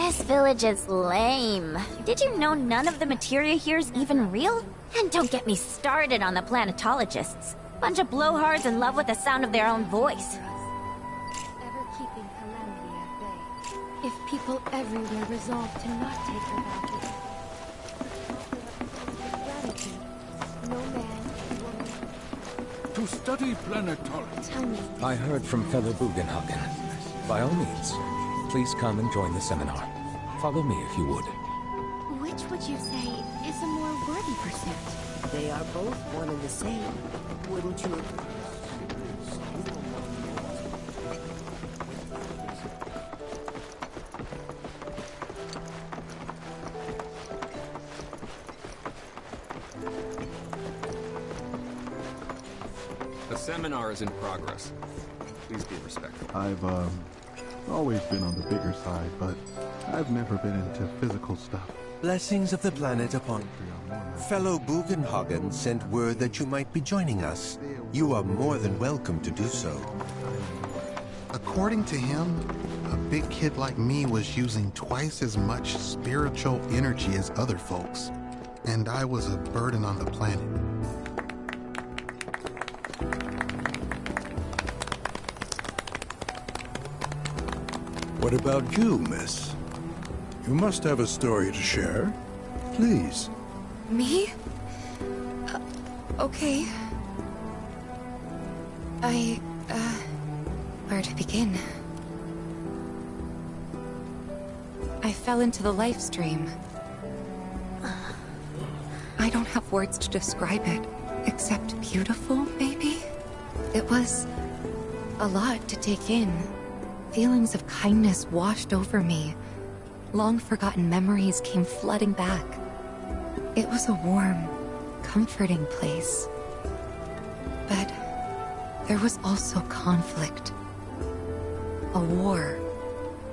This village is lame. Did you know none of the materia here is even real? And don't get me started on the planetologists. Bunch of blowhards in love with the sound of their own voice. Ever keeping calamity at bay. If people everywhere resolve to not take her back gratitude, no man, woman. To study planetology. Tell me. I heard from fellow Bugenhagen. By all means, please come and join the seminar. Follow me if you would. Which would you say is a more worthy pursuit? They are both one and the same. Wouldn't you agree? The seminar is in progress. Please be respectful. I've, always been on the bigger side, but I've never been into physical stuff. Blessings of the planet upon fellow Bugenhagen sent word that you might be joining us. You are more than welcome to do so. According to him, a big kid like me was using twice as much spiritual energy as other folks, and I was a burden on the planet. What about you, miss? You must have a story to share. Please. Me? Okay. Where to begin? I fell into the life stream. I don't have words to describe it, except beautiful, maybe? It was a lot to take in. Feelings of kindness washed over me. Long-forgotten memories came flooding back. It was a warm, comforting place. But there was also conflict. A war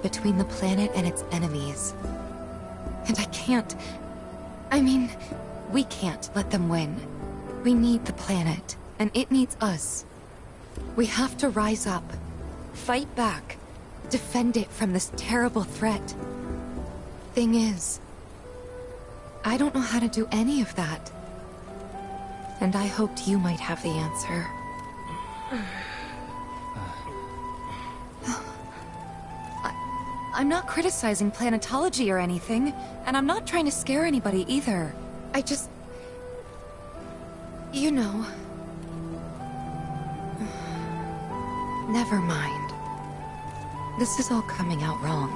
between the planet and its enemies. And we can't let them win. We need the planet, and it needs us. We have to rise up, fight back, defend it from this terrible threat. Thing is, I don't know how to do any of that. And I hoped you might have the answer. I'm not criticizing planetology or anything, and I'm not trying to scare anybody either. I just... You know... Never mind. This is all coming out wrong.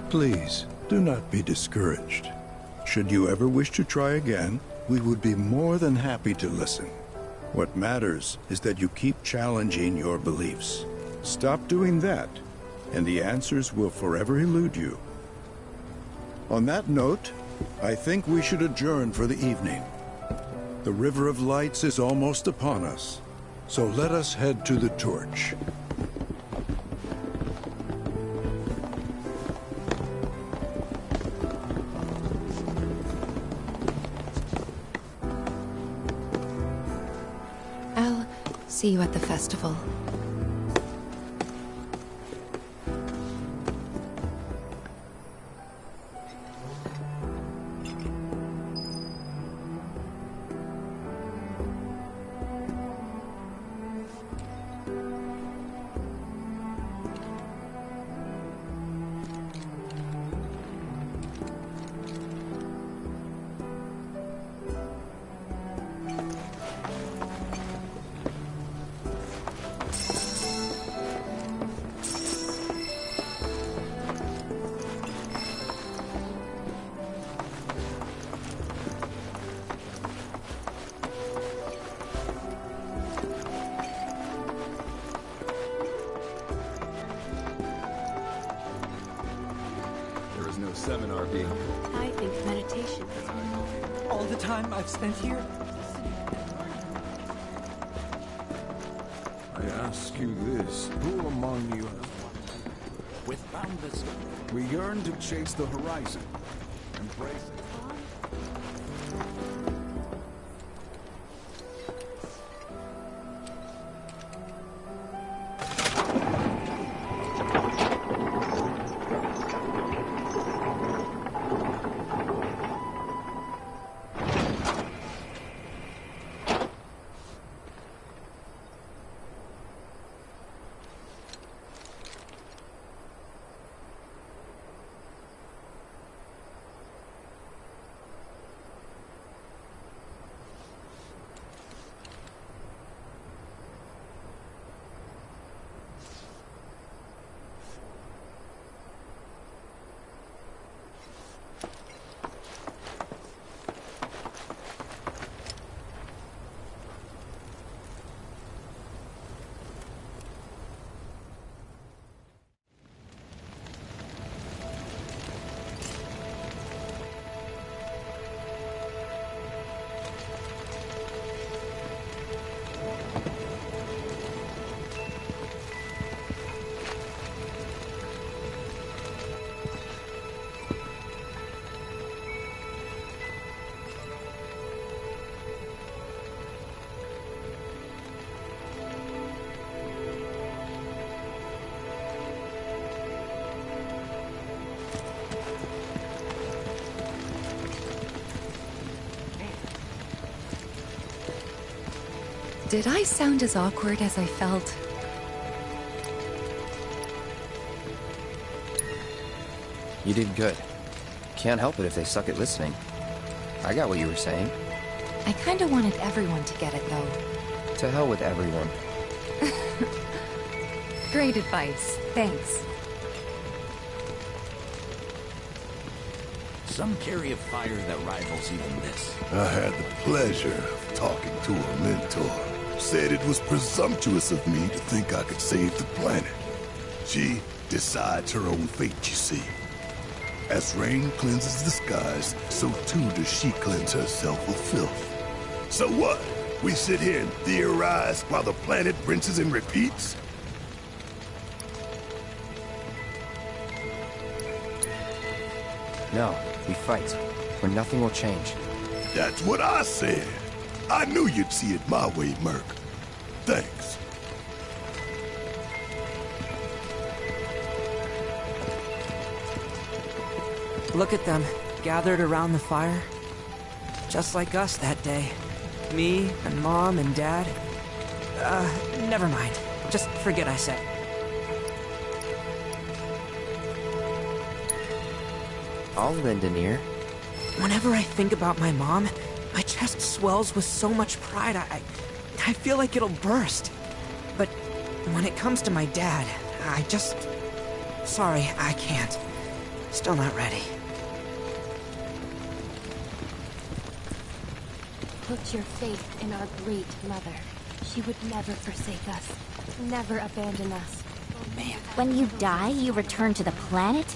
Please, do not be discouraged. Should you ever wish to try again, we would be more than happy to listen. What matters is that you keep challenging your beliefs. Stop doing that, and the answers will forever elude you. On that note, I think we should adjourn for the evening. The River of Lights is almost upon us, so let us head to the torch. I'll see you at the festival. No seminar being... I think meditation is all the time I've spent here. I ask you this, who among you has with boundless... We yearn to chase the horizon. Embrace it. Did I sound as awkward as I felt? You did good. Can't help it if they suck at listening. I got what you were saying. I kinda wanted everyone to get it, though. To hell with everyone. Great advice. Thanks. Some carry a fire that rivals even this. I had the pleasure of talking to a mentor. Said it was presumptuous of me to think I could save the planet. She decides her own fate, you see. As rain cleanses the skies, so too does she cleanse herself with filth. So what? We sit here and theorize while the planet rinses and repeats? No, we fight, or nothing will change. That's what I said. I knew you'd see it my way, Merc. Thanks. Look at them, gathered around the fire. Just like us that day. Me and Mom and Dad. Never mind. Just forget I said. I'll lend an ear. Whenever I think about my mom, my chest swells with so much pride, I feel like it'll burst. But when it comes to my dad, I just... Sorry, I can't. Still not ready. Put your faith in our great mother. She would never forsake us, never abandon us. Man. When you die, you return to the planet?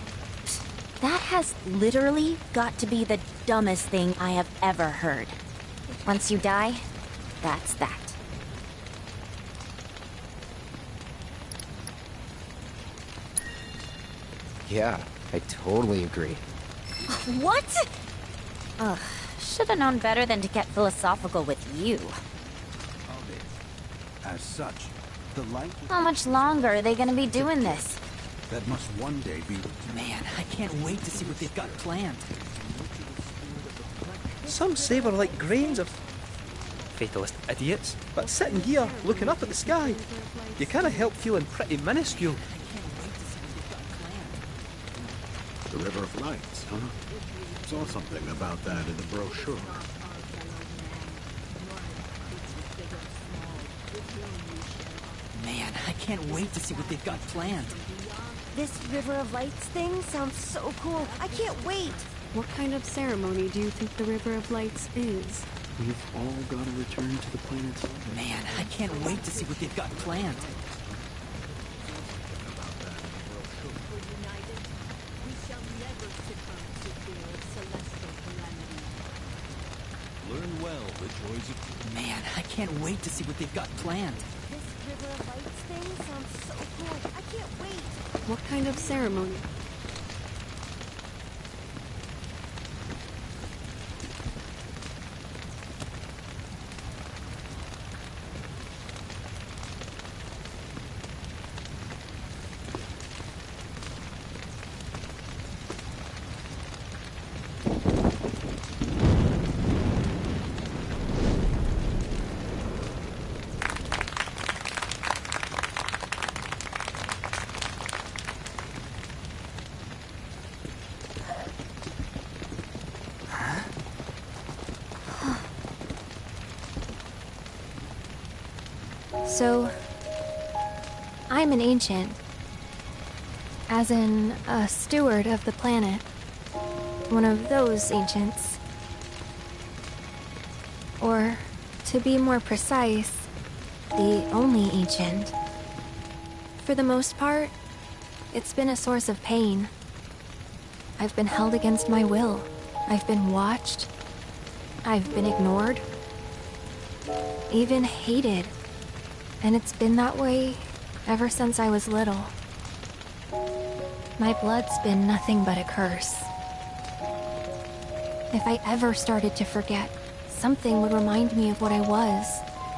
That has literally got to be the dumbest thing I have ever heard. Once you die, that's that. Yeah, I totally agree. What? Ugh, should have known better than to get philosophical with you. As such, the light How much longer are they gonna be doing this? that must one day be... Man, I can't wait to see what they've got planned. Some say we're like grains of fatalist idiots, but sitting here, looking up at the sky, you can't help feeling pretty minuscule. The River of Lights, huh? Saw something about that in the brochure. Man, I can't wait to see what they've got planned. This River of Lights thing sounds so cool. I can't wait. What kind of ceremony do you think the River of Lights is? We've all got to return to the planet's orbit. Man, I can't wait to see what they've got planned. Learn well the joys of... Man, I can't wait to see what they've got planned. This River of Lights thing sounds so cool. I can't wait. What kind of ceremony? So, I'm an ancient. As in, a steward of the planet. One of those ancients. Or, to be more precise, the only ancient. For the most part, it's been a source of pain. I've been held against my will. I've been watched. I've been ignored. Even hated. And it's been that way ever since I was little. My blood's been nothing but a curse. If I ever started to forget, something would remind me of what I was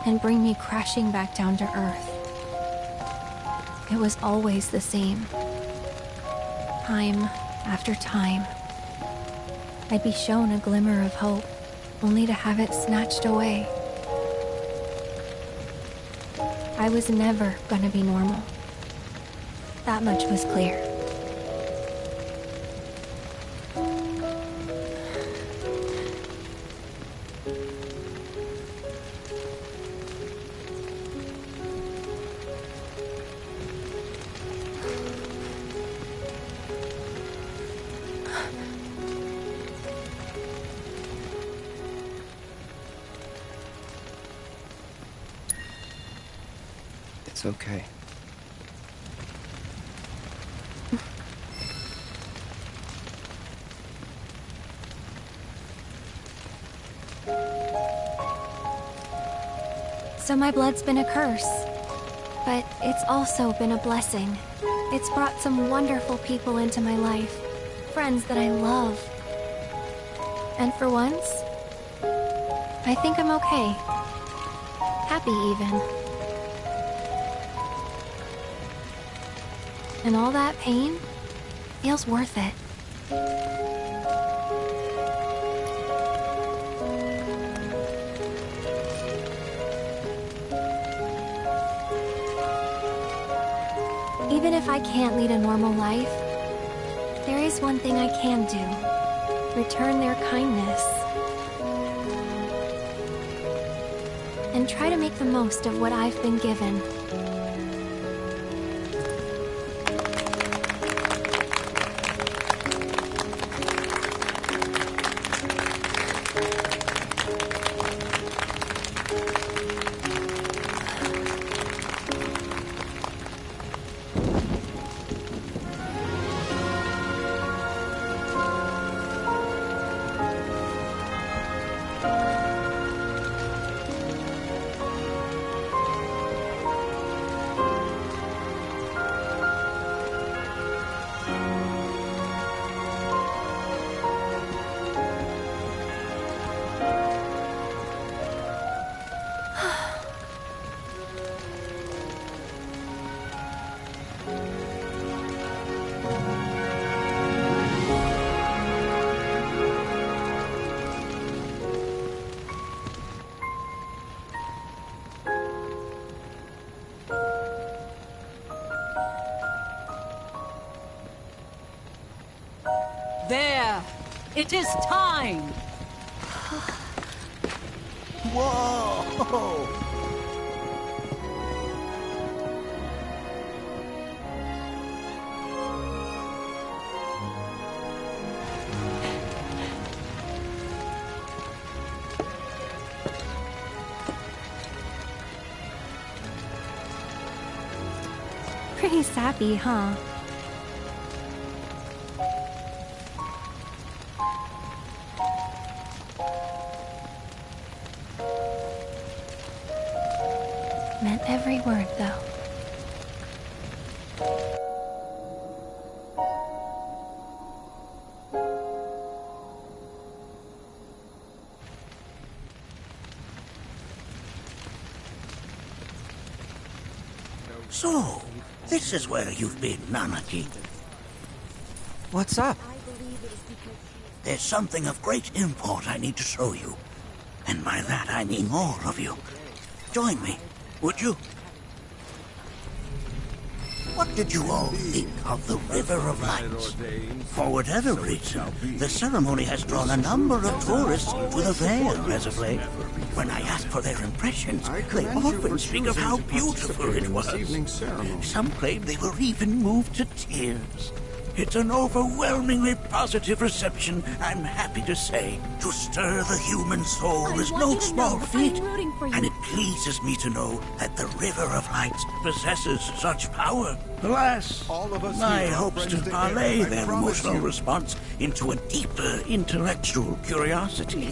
and bring me crashing back down to Earth. It was always the same. Time after time. I'd be shown a glimmer of hope, only to have it snatched away. I was never gonna be normal. That much was clear. It's okay. So my blood's been a curse, but it's also been a blessing. It's brought some wonderful people into my life, friends that I love. And for once, I think I'm okay. Happy even. And all that pain feels worth it. Even if I can't lead a normal life, there is one thing I can do. Return their kindness. And try to make the most of what I've been given. There! It is time! Whoa! Pretty sappy, huh? Meant every word, though. So, this is where you've been, Nanaki. What's up? There's something of great import I need to show you. And by that I mean all of you. Join me, would you? What did you all think of the River of Lights? For whatever reason, the ceremony has drawn a number of tourists to the Vale as of late. When I ask for their impressions, they often speak of how beautiful it was. Some claim they were even moved to tears. It's an overwhelmingly positive reception, I'm happy to say. To stir the human soul is no small feat, and it pleases me to know that the River of Lights possesses such power. Alas, my hopes to parlay their emotional response into a deeper intellectual curiosity.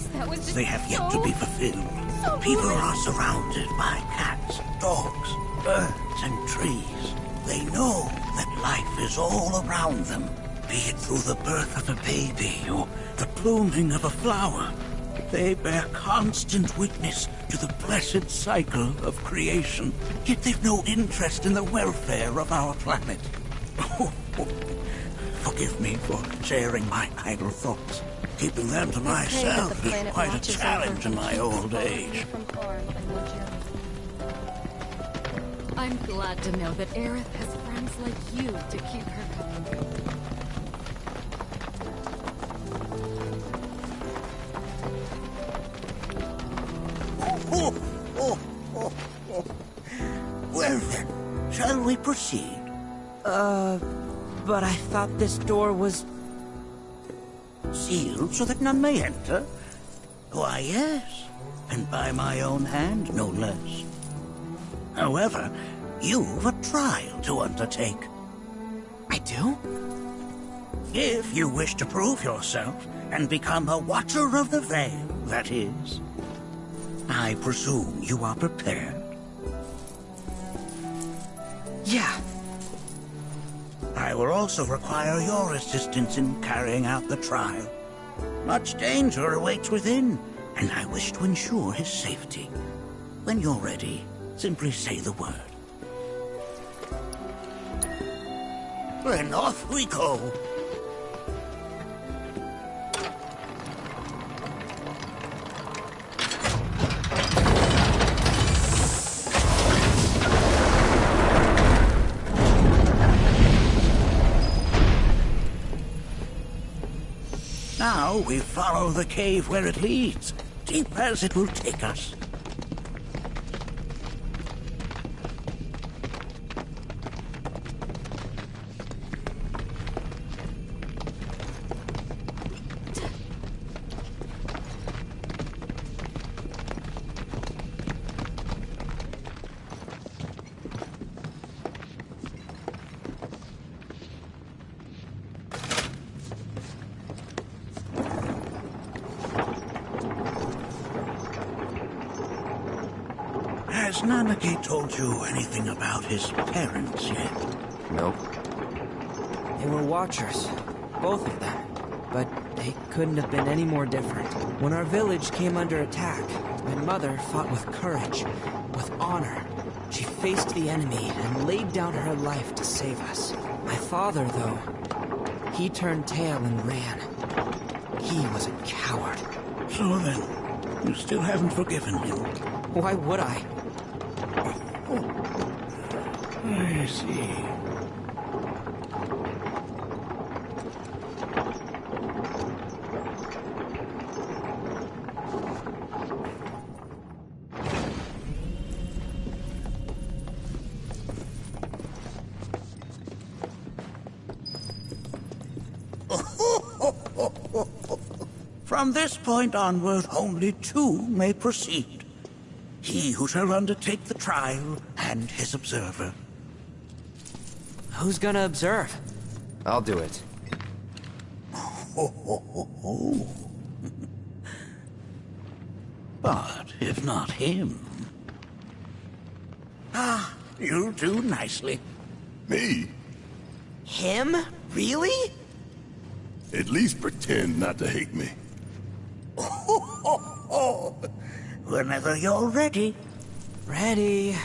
They have yet to be fulfilled. People are surrounded by cats, dogs, birds, and trees. They know that life is all around them, be it through the birth of a baby or the blooming of a flower. They bear constant witness to the blessed cycle of creation, yet they've no interest in the welfare of our planet. Forgive me for sharing my idle thoughts. Keeping them to myself is quite a challenge in my old age. I'm glad to know that Aerith has friends like you to keep her company. Well then, shall we proceed? But I thought this door was... Sealed so that none may enter? Why, yes. And by my own hand, no less. However, you've a trial to undertake. I do? If you wish to prove yourself and become a Watcher of the Veil, that is. I presume you are prepared. Yeah. I will also require your assistance in carrying out the trial. Much danger awaits within, and I wish to ensure his safety. When you're ready, simply say the word. Then off we go. Now we follow the cave where it leads, deep as it will take us. Has Nanaki told you anything about his parents yet? Nope. They were Watchers. Both of them. But they couldn't have been any more different. When our village came under attack, my mother fought with courage, with honor. She faced the enemy and laid down her life to save us. My father, though, he turned tail and ran. He was a coward. So then, you still haven't forgiven him? Why would I? I see. From this point onward, only two may proceed. He who shall undertake the trial, and his observer. Who's gonna observe? I'll do it. But if not him... Ah, you'll do nicely. Me? Him? Really? At least pretend not to hate me. Whenever you're ready. Ready.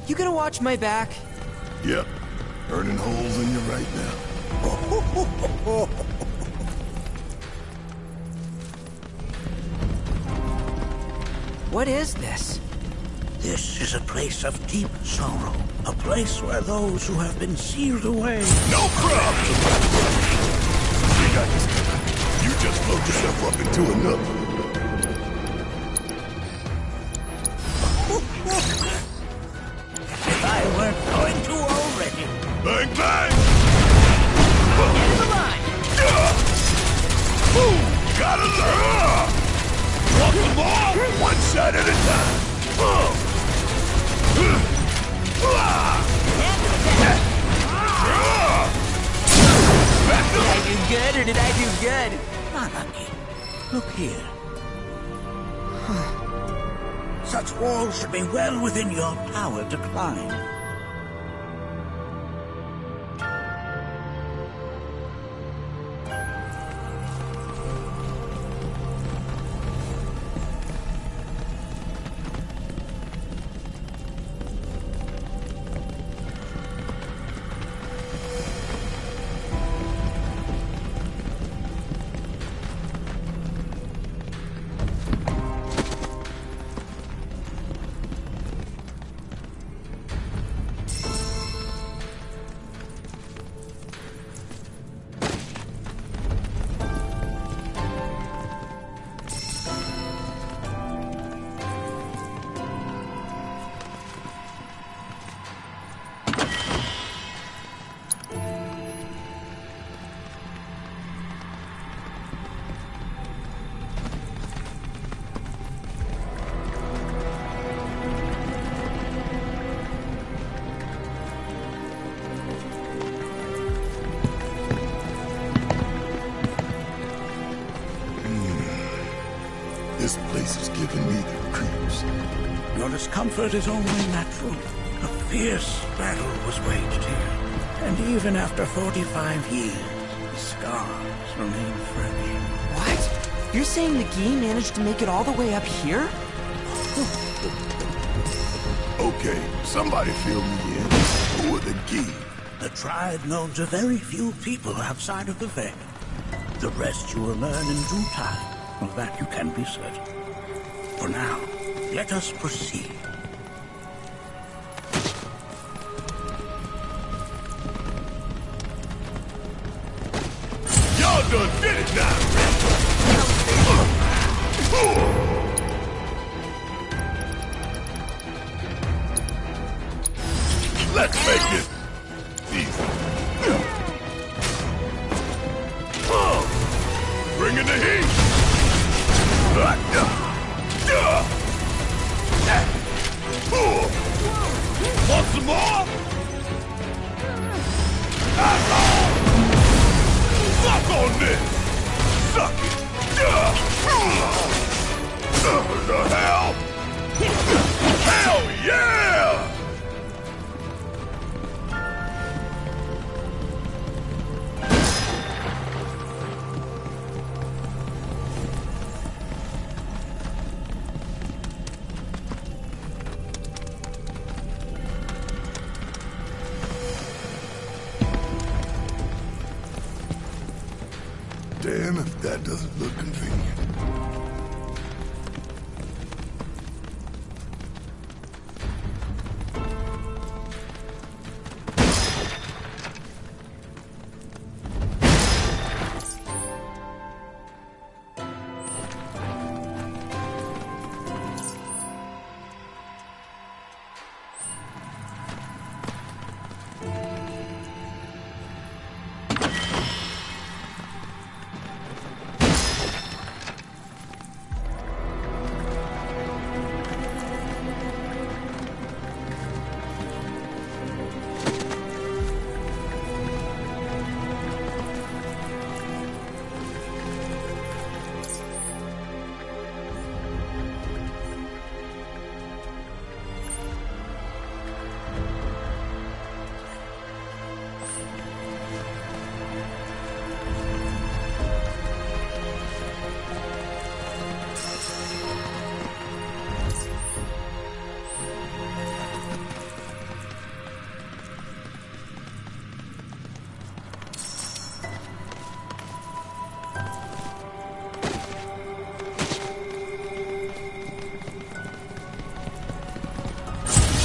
You gonna watch my back? Yep. Burning holes in you right now. What is this? This is a place of deep sorrow. A place where those who have been sealed away... No problem! We got this. You just float yourself up into another. If I weren't going to already. Bang, bang! End the line! Boom! Gotta learn! Want some more? One shot at a time. Did I do good or did I do good? Nanaki, look here. Such walls should be well within your power to climb. This place is giving me the creeps. Your discomfort is only natural. A fierce battle was waged here. And even after 45 years, the scars remain fresh. What? You're saying the Gi managed to make it all the way up here? Okay, somebody fill me in. Who are the Gi? The tribe knows a very few people outside of the VII. The rest you will learn in due time. Of that you can be certain. For now, let us proceed. Y'all done did it now! Let's make this easy. Bring in the heat! Want some more? Suck on this! Suck it! The hell? Hell yeah! Damn if that doesn't look convenient.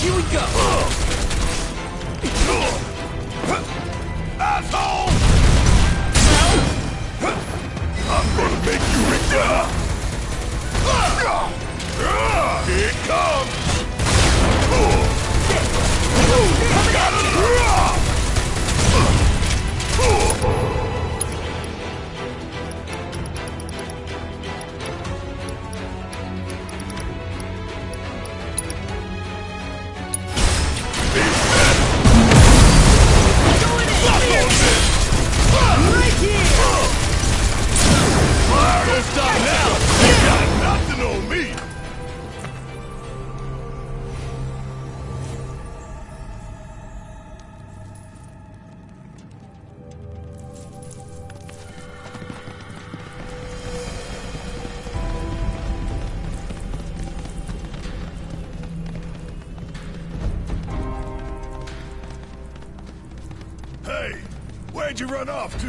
Here we go! Asshole! I'm gonna make you retire! Here it comes! Got it! Don't stop now! You got nothing on me! Hey, where'd you run off to?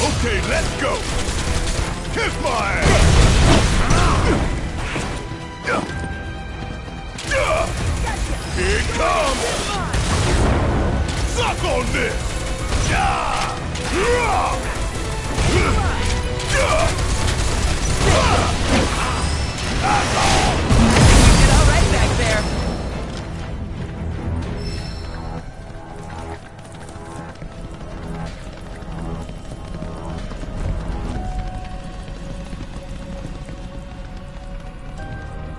Okay, let's go! Kiss my ass! Here it comes! Suck on this! Did all right back there.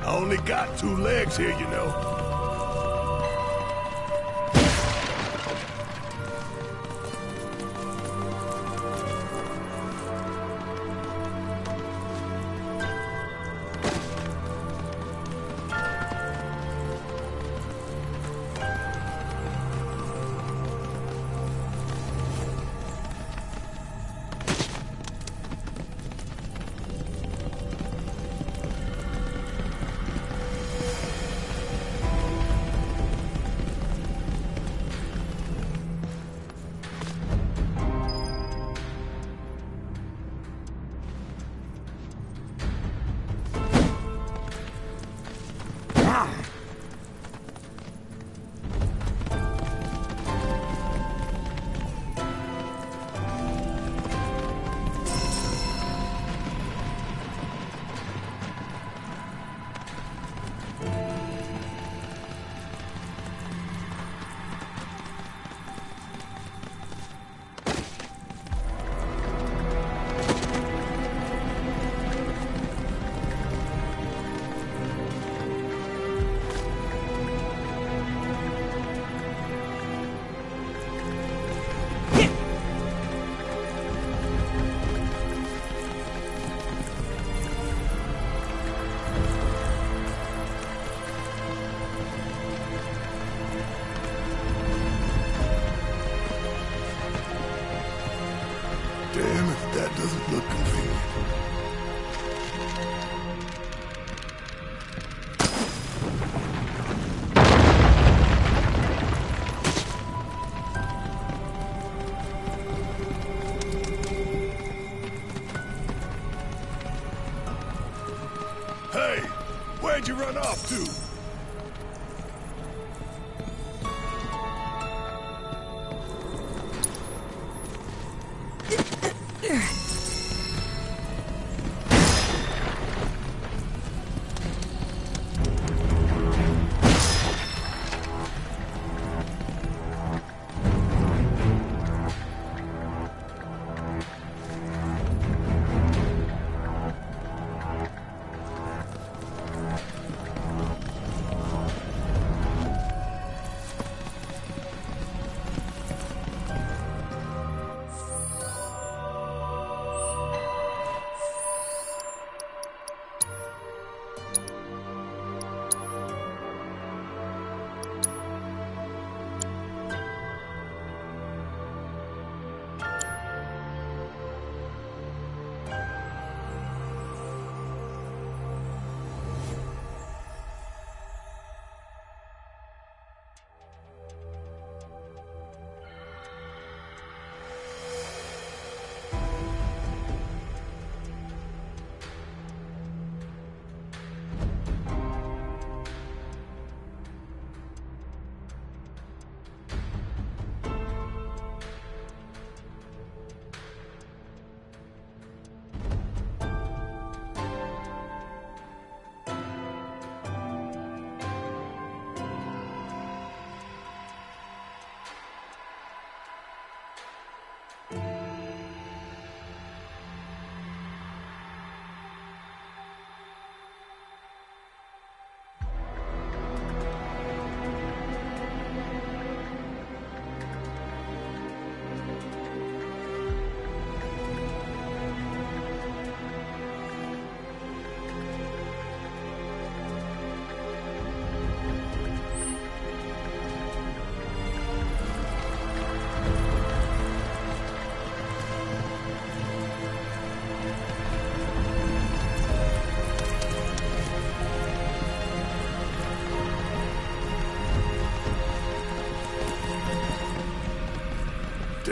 I only got 2 legs here, you know.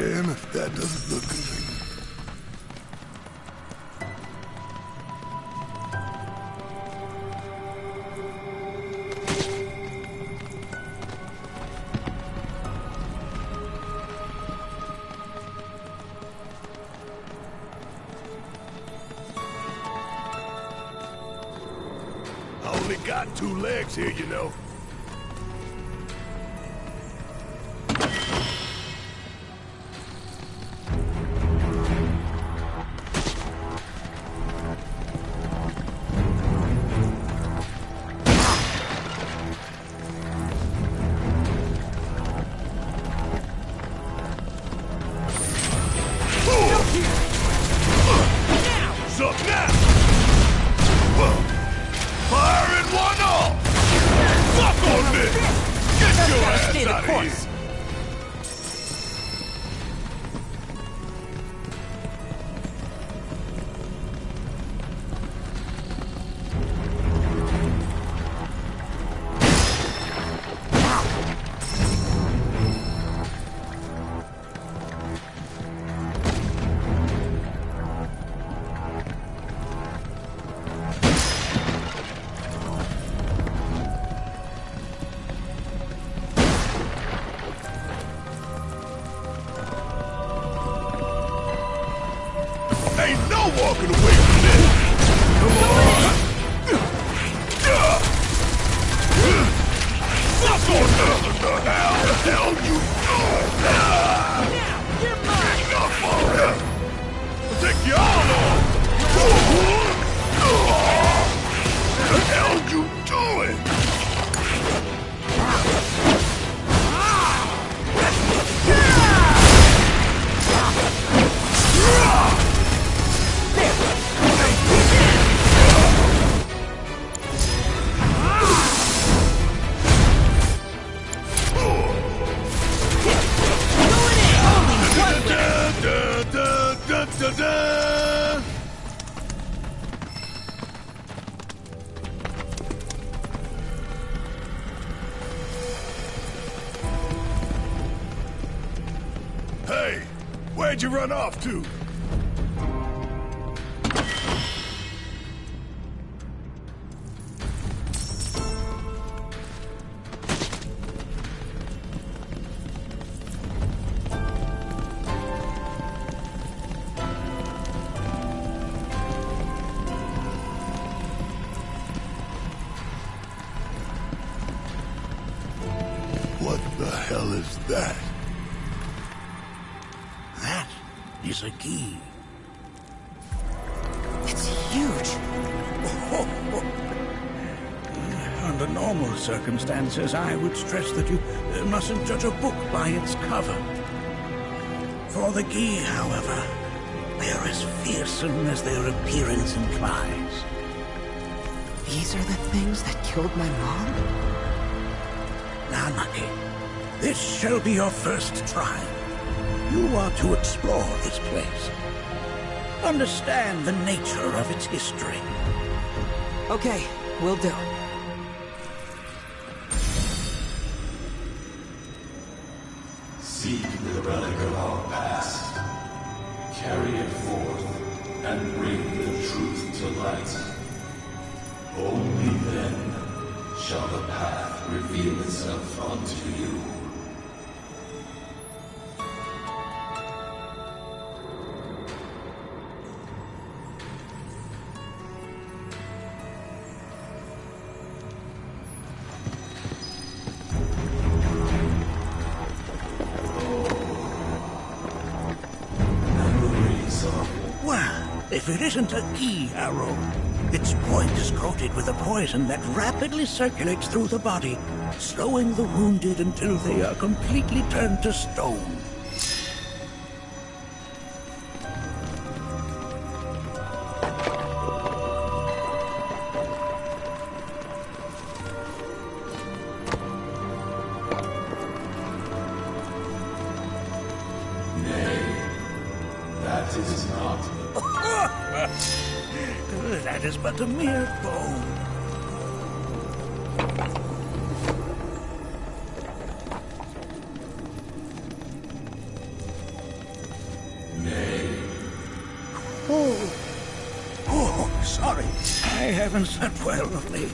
Damn if that doesn't look convenient. I only got 2 legs here, you know. Up now! Fire in one all! Fuck on this! Get your ass out of here! Ain't no walking away from this! Come on! Fuck on the hell the hell you doing? Now, you're mine! Enough already! I'll take you all on! What the hell you doing? Hey, where'd you run off to? What the hell is that? That is a key. It's huge. Under normal circumstances, I would stress that you mustn't judge a book by its cover. For the key, however, they are as fearsome as their appearance implies. These are the things that killed my mom? Now, Nucky, this shall be your first trial. You are to explore this place. Understand the nature of its history. Okay, will do. Seek the relic of our past. Carry it forth and bring the truth to light. Only then shall the path reveal itself unto you. Well, if it isn't a key arrow, its point is coated with a poison that rapidly circulates through the body, slowing the wounded until they are completely turned to stone. That is not. That is but a mere bone. They haven't sat well of late.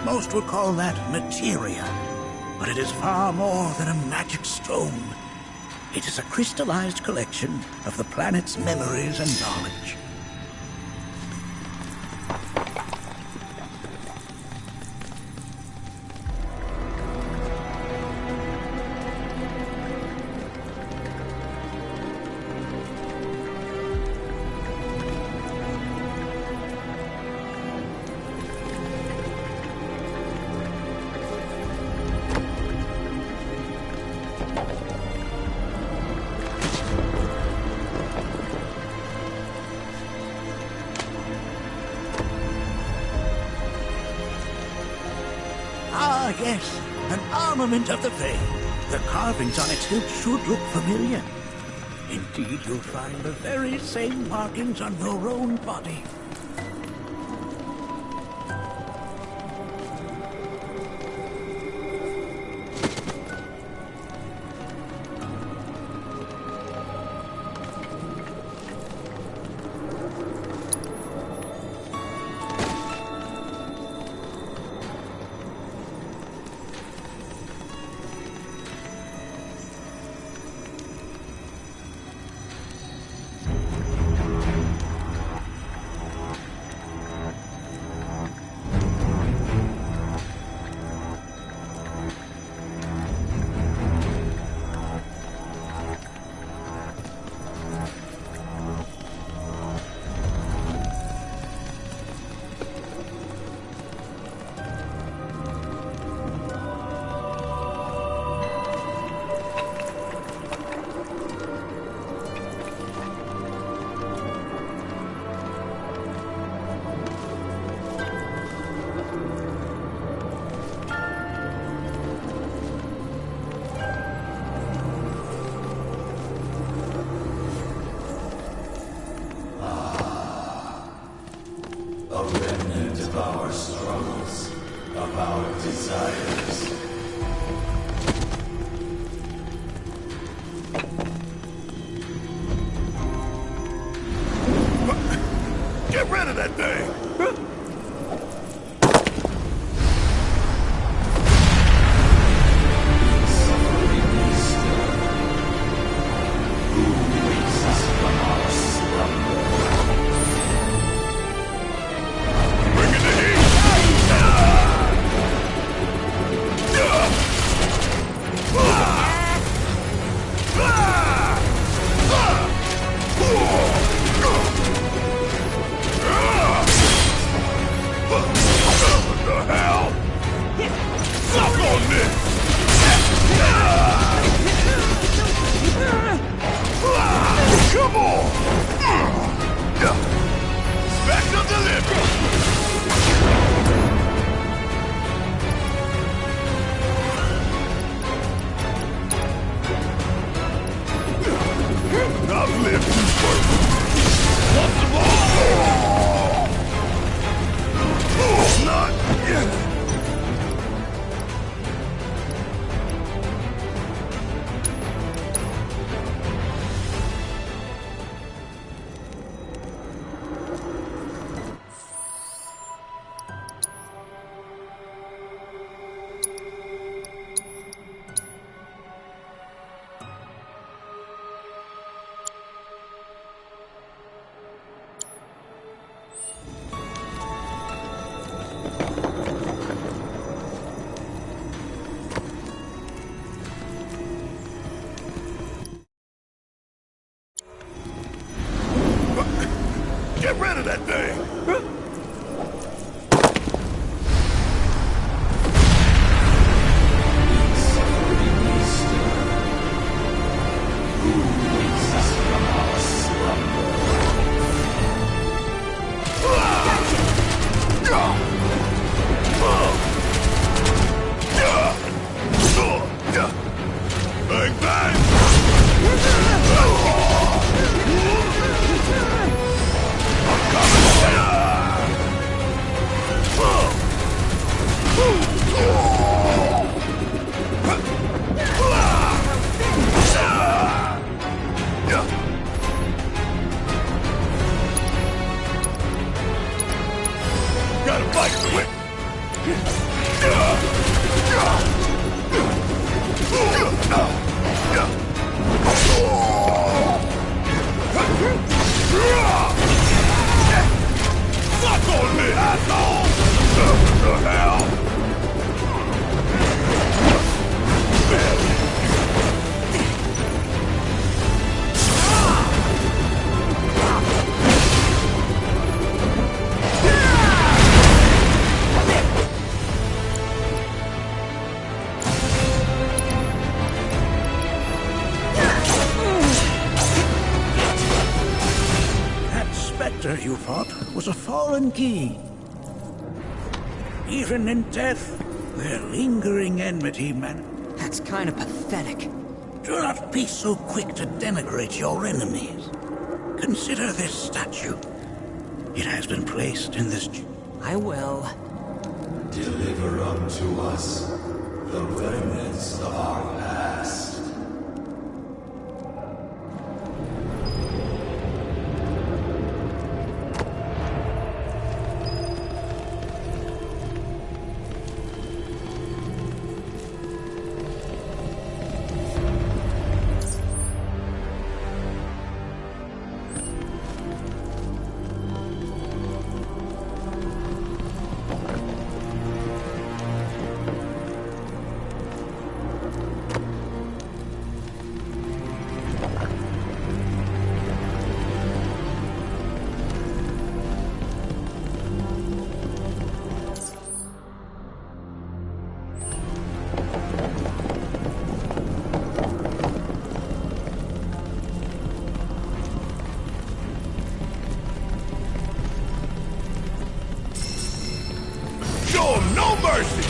Most would call that materia, but it is far more than a magic stone. It is a crystallized collection of the planet's memories and knowledge. Ah, yes, an armament of the Fae. The carvings on its hilt should look familiar. Indeed, you'll find the very same markings on your own body. A remnant of our struggles, of our desires. Get rid of that thing! Bring it to heat! Fuck on me, asshole! The hell? That specter you fought was a fallen key. Even in death, their lingering enmity, man. That's kind of pathetic. Do not be so quick to denigrate your enemies. Consider this statue. It has been placed in this... I will. Deliver unto us the remnants of our past. Show 'em no mercy!